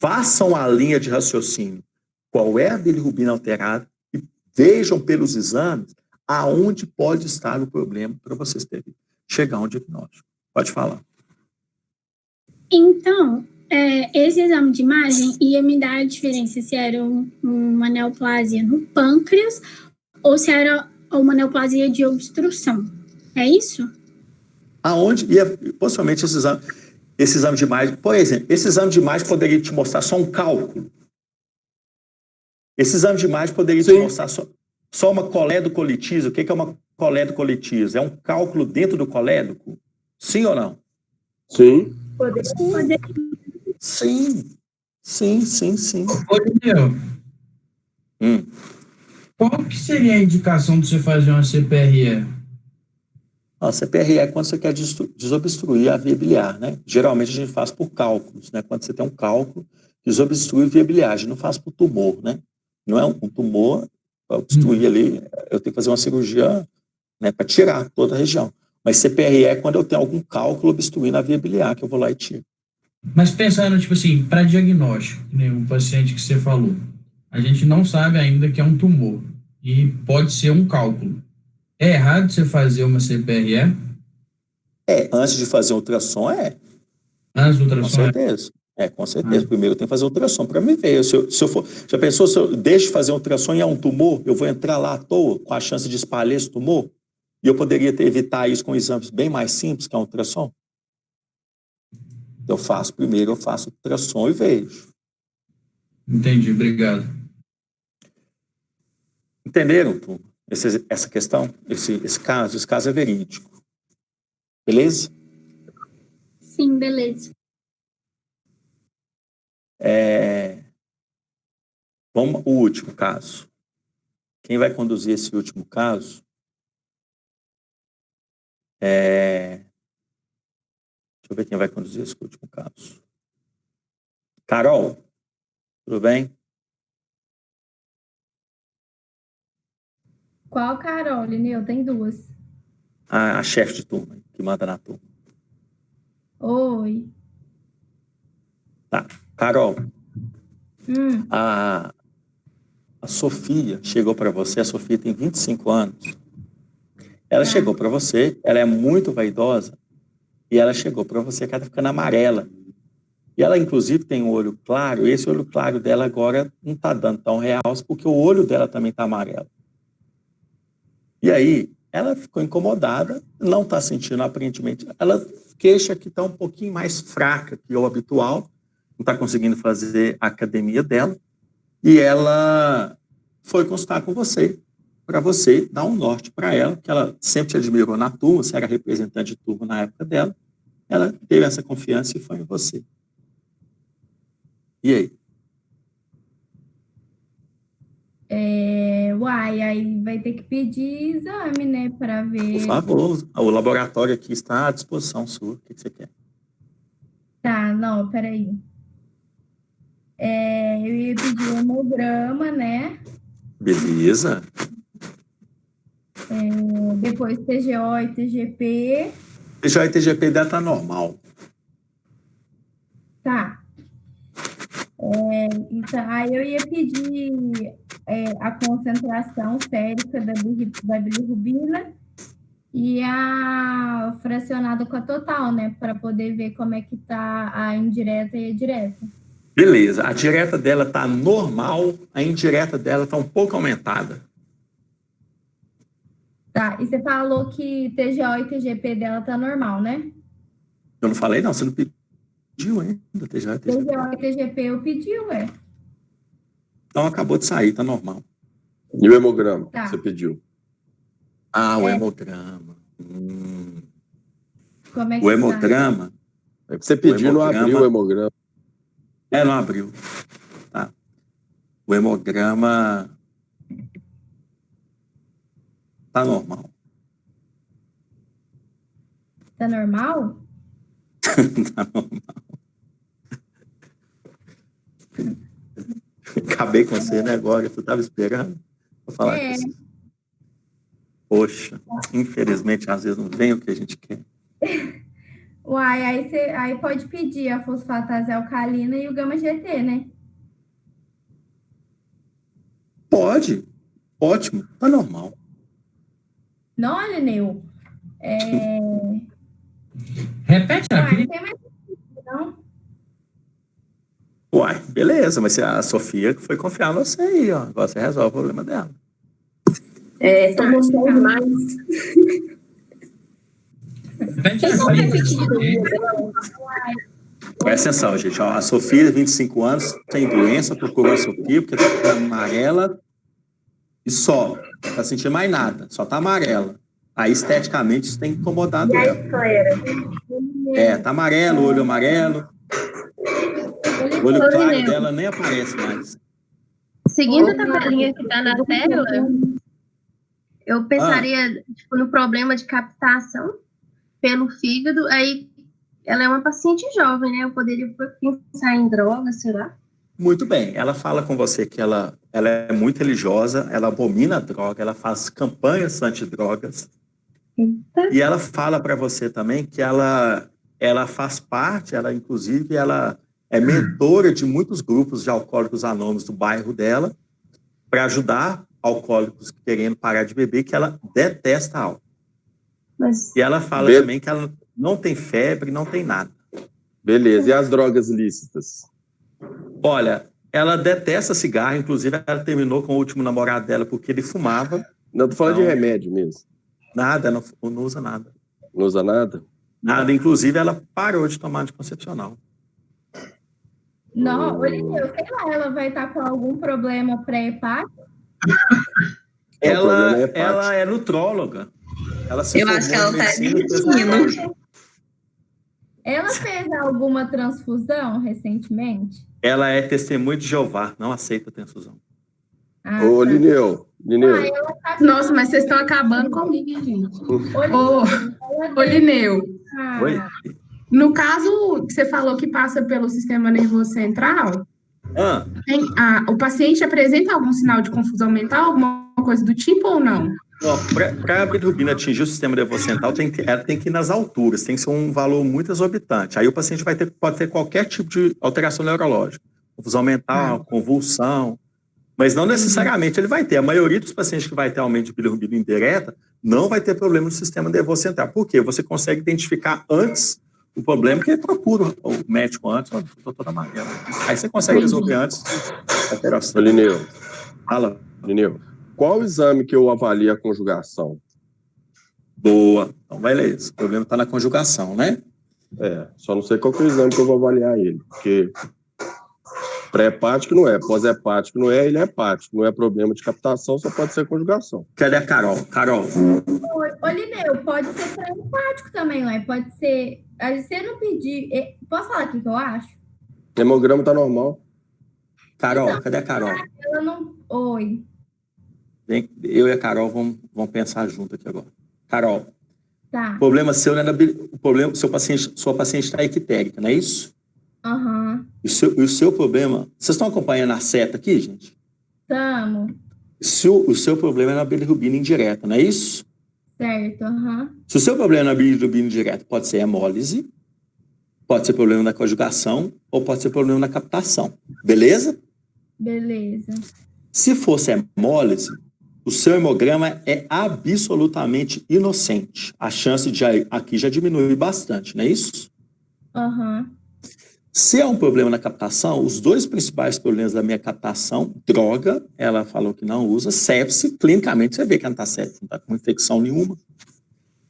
façam a linha de raciocínio. Qual é a bilirrubina alterada e vejam pelos exames aonde pode estar o problema para vocês terem chegar a um diagnóstico. Pode falar. Então, esse exame de imagem ia me dar a diferença se era uma neoplasia no pâncreas ou se era uma neoplasia de obstrução. É isso? Aonde? E possivelmente esse exame de imagem, por exemplo, esse exame de imagem poderia te mostrar só um cálculo. Esse exame de imagem poderia te mostrar só uma colédocolitise. O que é uma colédocolitise? É um cálculo dentro do colédoco? Sim ou não? Sim. Sim. Ô, Daniel, qual que seria a indicação de você fazer uma CPRE? A CPRE é quando você quer desobstruir a via biliar, né? Geralmente a gente faz por cálculos, né? Quando você tem um cálculo, desobstrui a via biliar, a gente não faz por tumor, né? Não é um tumor, para obstruir ali, eu tenho que fazer uma cirurgia, né, para tirar toda a região. Mas CPRE é quando eu tenho algum cálculo obstruindo a via biliar, que eu vou lá e tiro. Mas pensando, tipo assim, para diagnóstico, né, o paciente que você falou, a gente não sabe ainda que é um tumor e pode ser um cálculo. É errado você fazer uma CPRE? Antes de fazer ultrassom, Antes do ultrassom? Com certeza. Com certeza. Primeiro eu tenho que fazer ultrassom para me ver. Se eu for, já pensou, se eu deixo de fazer ultrassom e é um tumor, eu vou entrar lá à toa com a chance de espalhar esse tumor? E eu poderia evitar isso com exames bem mais simples que a ultrassom? Primeiro eu faço ultrassom e vejo. Entendi, obrigado. Entenderam, turma? Essa questão, esse caso é verídico. Beleza? Sim, beleza. Vamos o último caso. Quem vai conduzir esse último caso deixa eu ver quem vai conduzir esse último caso. Carol, tudo bem? Qual Carol, Lineu? Tem duas. A chefe de turma, que manda na turma. Oi. Tá. Carol, a Sofia chegou para você, a Sofia tem 25 anos. Ela chegou para você, ela é muito vaidosa, e ela chegou para você que ela está ficando amarela. E ela, inclusive, tem um olho claro, e esse olho claro dela agora não está dando tão realce, porque o olho dela também está amarelo. E aí, ela ficou incomodada, não está sentindo aparentemente. Ela queixa que está um pouquinho mais fraca que o habitual, não está conseguindo fazer a academia dela, e ela foi consultar com você, para você dar um norte para ela, que ela sempre te admirou na turma, você era representante de turma na época dela, ela teve essa confiança e foi em você. E aí? Aí vai ter que pedir exame, né, para ver. Por favor, o laboratório aqui está à disposição sua. O que você quer? Tá, não, peraí. Eu ia pedir um hemograma, né? Beleza. Depois TGO e TGP. TGO e TGP dela tá normal. Tá. Então, aí eu ia pedir a concentração sérica da bilirrubina e a fracionada com a total, né? Para poder ver como é que tá a indireta e a direta. Beleza. A direta dela tá normal, a indireta dela tá um pouco aumentada. Tá, e você falou que TGO e TGP dela tá normal, né? Eu não falei, não. Você não pediu ainda, TGO e TGP. TGO e TGP eu pedi, ué. Então acabou de sair, tá normal. E o hemograma, Tá. você pediu? O hemograma. Como é que O hemograma... Você pediu, não abriu o hemograma. Não abriu. Tá. O hemograma tá normal. Tá normal? Tá normal. Acabei com você, né, agora? Tu tava esperando? Vou falar com você. Poxa, infelizmente, às vezes não vem o que a gente quer. Aí pode pedir a fosfatase alcalina e o gama GT, né? Pode. Ótimo. Tá normal. Não, Lineu. Repete Não rapidinho. tem mais não? Uai, beleza, mas a Sofia foi confiar em você aí, ó. Agora você resolve o problema dela. Tomou sol demais. Presta atenção, gente. Ó, a Sofia, 25 anos, tem doença, procurou a Sofia, porque tá ficando amarela e só. Não tá sentindo mais nada, só tá amarela. Aí, esteticamente, isso tem incomodado ela. Tá amarelo, olho amarelo. O olho claro dela nem aparece mais. Seguindo a tabelinha que está na tela, eu pensaria no problema de captação pelo fígado. Aí ela é uma paciente jovem, né? Eu poderia pensar em droga, será? Muito bem. Ela fala com você que ela é muito religiosa, ela abomina a droga, ela faz campanhas antidrogas. E ela fala para você também que ela faz parte, inclusive, ela é mentora de muitos grupos de alcoólicos anônimos do bairro dela para ajudar alcoólicos querendo parar de beber, que ela detesta álcool. E ela fala também que ela não tem febre, não tem nada. Beleza. E as drogas lícitas? Olha, ela detesta cigarro, inclusive ela terminou com o último namorado dela porque ele fumava. Não, tô falando de remédio mesmo. Nada, não usa nada. Não usa nada? Nada, inclusive ela parou de tomar anticoncepcional. Não, sei lá, ela vai estar com algum problema pré-hepático? Ela é nutróloga. Ela se Eu acho que ela tá mentindo. Ela fez alguma transfusão recentemente? Ela é testemunha de Jeová, não aceita transfusão. Ô, Lineu. Nossa, mas vocês estão acabando comigo, hein, gente? Ô, Lineu. Oi? No caso que você falou que passa pelo sistema nervoso central, o paciente apresenta algum sinal de confusão mental, alguma coisa do tipo ou não? Para a bilirrubina atingir o sistema nervoso central, ela tem que ir nas alturas, tem que ser um valor muito exorbitante. Aí o paciente pode ter qualquer tipo de alteração neurológica, confusão mental, convulsão, mas não necessariamente ele vai ter. A maioria dos pacientes que vai ter aumento de bilirrubina indireta não vai ter problema no sistema nervoso central. Por quê? Você consegue identificar antes o problema, que ele procura o médico antes, o doutor amarelo. Aí você consegue resolver antes da alteração. Lineu. Fala. Lineu. Qual o exame que eu avalio a conjugação? Boa. Então, beleza. O problema está na conjugação, né? Só não sei qual que é o exame que eu vou avaliar ele, porque pré-hepático não é, pós-hepático não é, ele é hepático, não é problema de captação, só pode ser conjugação. Cadê a Carol? Carol. Ô, Lineu, pode ser pré-hepático também, ué. Pode ser. Aí você não pedir. Posso falar aqui que eu acho? Hemograma tá normal. Carol, Não, cadê a Carol? Ela não. Oi. Vem, eu e a Carol vamos pensar junto aqui agora. Carol, Tá. o problema seu não é o problema, sua paciente está ictérica, não é isso? Aham. E o seu problema, vocês estão acompanhando a seta aqui, gente? Tamo. O seu problema é na bilirrubina indireta, não é isso? Certo, aham. Se o seu problema é na bilirrubina indireta, pode ser hemólise, pode ser problema na conjugação ou pode ser problema na captação. Beleza? Beleza. Se fosse hemólise, o seu hemograma é absolutamente inocente. A chance de aqui já diminui bastante, não é isso? Aham. Se é um problema na captação, os dois principais problemas da minha captação, droga, ela falou que não usa, sepse, clinicamente você vê que ela não está sepse, não está com infecção nenhuma.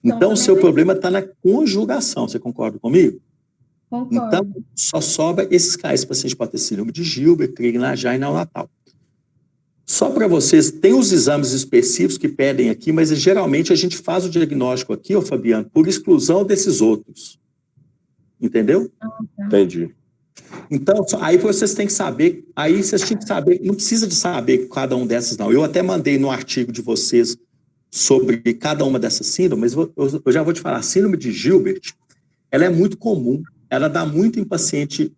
Então, o seu problema está na conjugação, você concorda comigo? Concordo. Então, só sobra esses casos. Esse paciente pode ter síndrome de Gilbert, Crigler-Najjar e neonatal. Só para vocês, tem os exames específicos que pedem aqui, mas geralmente a gente faz o diagnóstico aqui, ô Fabiano, por exclusão desses outros. Entendeu? Entendi. Então, aí vocês têm que saber, aí vocês têm que saber, não precisa de saber cada um dessas, não. Eu até mandei no artigo de vocês sobre cada uma dessas síndromes, mas eu já vou te falar, a síndrome de Gilbert, ela é muito comum, ela dá muito em paciente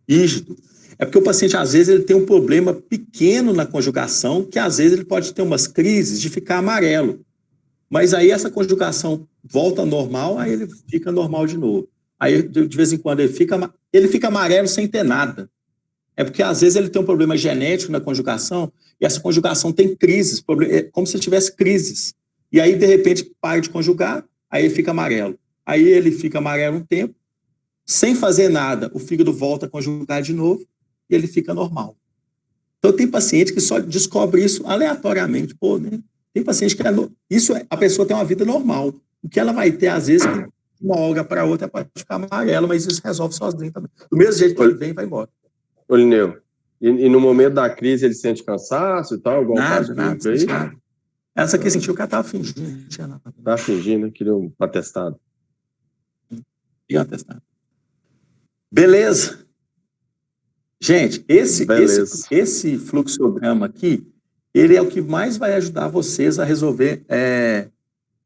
rígido. É porque o paciente, às vezes, ele tem um problema pequeno na conjugação, que às vezes ele pode ter umas crises de ficar amarelo. Mas aí essa conjugação volta ao normal, aí ele fica normal de novo. Aí, de vez em quando, ele fica amarelo sem ter nada. É porque, às vezes, ele tem um problema genético na conjugação, e essa conjugação tem crises, como se tivesse crises. E aí, de repente, para de conjugar, aí ele fica amarelo. Aí ele fica amarelo um tempo, sem fazer nada, o fígado volta a conjugar de novo, e ele fica normal. Então, tem paciente que só descobre isso aleatoriamente. Pô, né? Tem paciente que a pessoa tem uma vida normal. O que ela vai ter, às vezes, de uma hora para outra, pode ficar amarela, mas isso resolve sozinho também. Do mesmo jeito que ele vem, vai embora. Ô, Lineu, e no momento da crise ele sente cansaço e tal? Igual Nada. Essa aqui sentiu que ela estava fingindo. Não tinha nada. Estava fingindo, queria um atestado. Queria um atestado. Beleza. Gente, esse fluxograma aqui, ele é o que mais vai ajudar vocês a resolver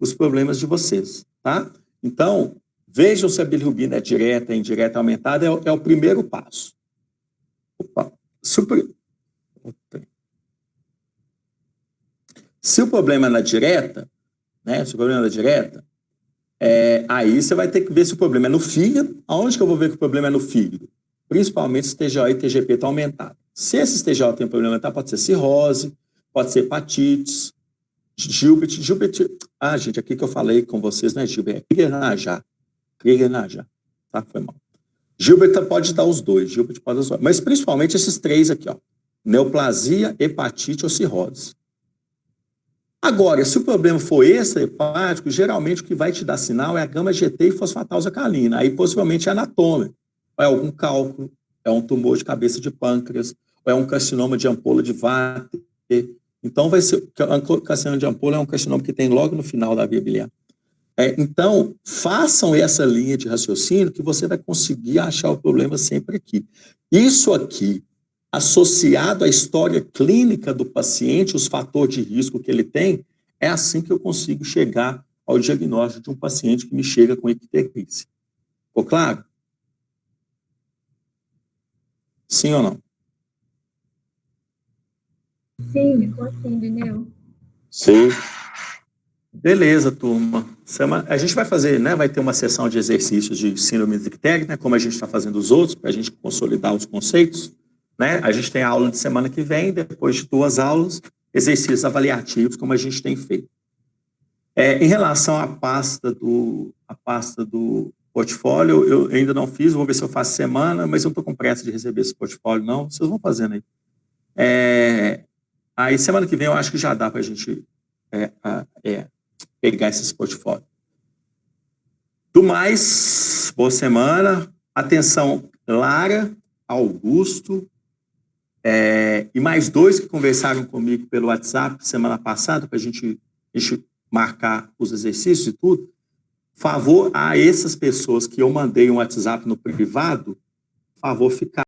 os problemas de vocês, tá? Então, vejam se a bilirrubina é direta, indireta, aumentada, é o primeiro passo. Opa, Se o problema é na direta, né? Se o problema é na direta, aí você vai ter que ver se o problema é no fígado. Aonde que eu vou ver que o problema é no fígado? Principalmente se TGO e TGP estão aumentados. Se esses TGO tem um problema aumentado, pode ser cirrose, pode ser hepatites, Gilbert. Gente, aqui que eu falei com vocês, né, Gilbert? É Crigler-Najjar. Tá? Foi mal. Gilbert pode dar os dois, mas principalmente esses três aqui, ó. Neoplasia, hepatite ou cirrose. Agora, se o problema for extra-hepático, geralmente o que vai te dar sinal é a gama-GT e fosfatase-alcalina. Aí possivelmente é anatômico. Ou é algum cálculo, é um tumor de cabeça de pâncreas, ou é um carcinoma de ampola de Vater. Então, vai ser, o carcinoma de ampola é um carcinoma que tem logo no final da via biliar. Então, façam essa linha de raciocínio que você vai conseguir achar o problema sempre aqui. Isso aqui, associado à história clínica do paciente, os fatores de risco que ele tem, é assim que eu consigo chegar ao diagnóstico de um paciente que me chega com icterícia. Ficou claro? Sim ou não? Sim, ficou sim, Lineu. Sim. Beleza, turma. A gente vai fazer, né? Vai ter uma sessão de exercícios de síndrome ictérica, né? Como a gente está fazendo os outros, para a gente consolidar os conceitos, né? A gente tem a aula de semana que vem, depois de 2 aulas, exercícios avaliativos, como a gente tem feito. Em relação à pasta do portfólio, eu ainda não fiz, vou ver se eu faço semana, mas eu não estou com pressa de receber esse portfólio, não. Vocês vão fazendo aí. Aí, semana que vem, eu acho que já dá para a gente pegar esses portfólios. Do mais, boa semana. Atenção, Lara, Augusto, e mais 2 que conversaram comigo pelo WhatsApp semana passada, para a gente marcar os exercícios e tudo. Favor a essas pessoas que eu mandei um WhatsApp no privado, favor ficar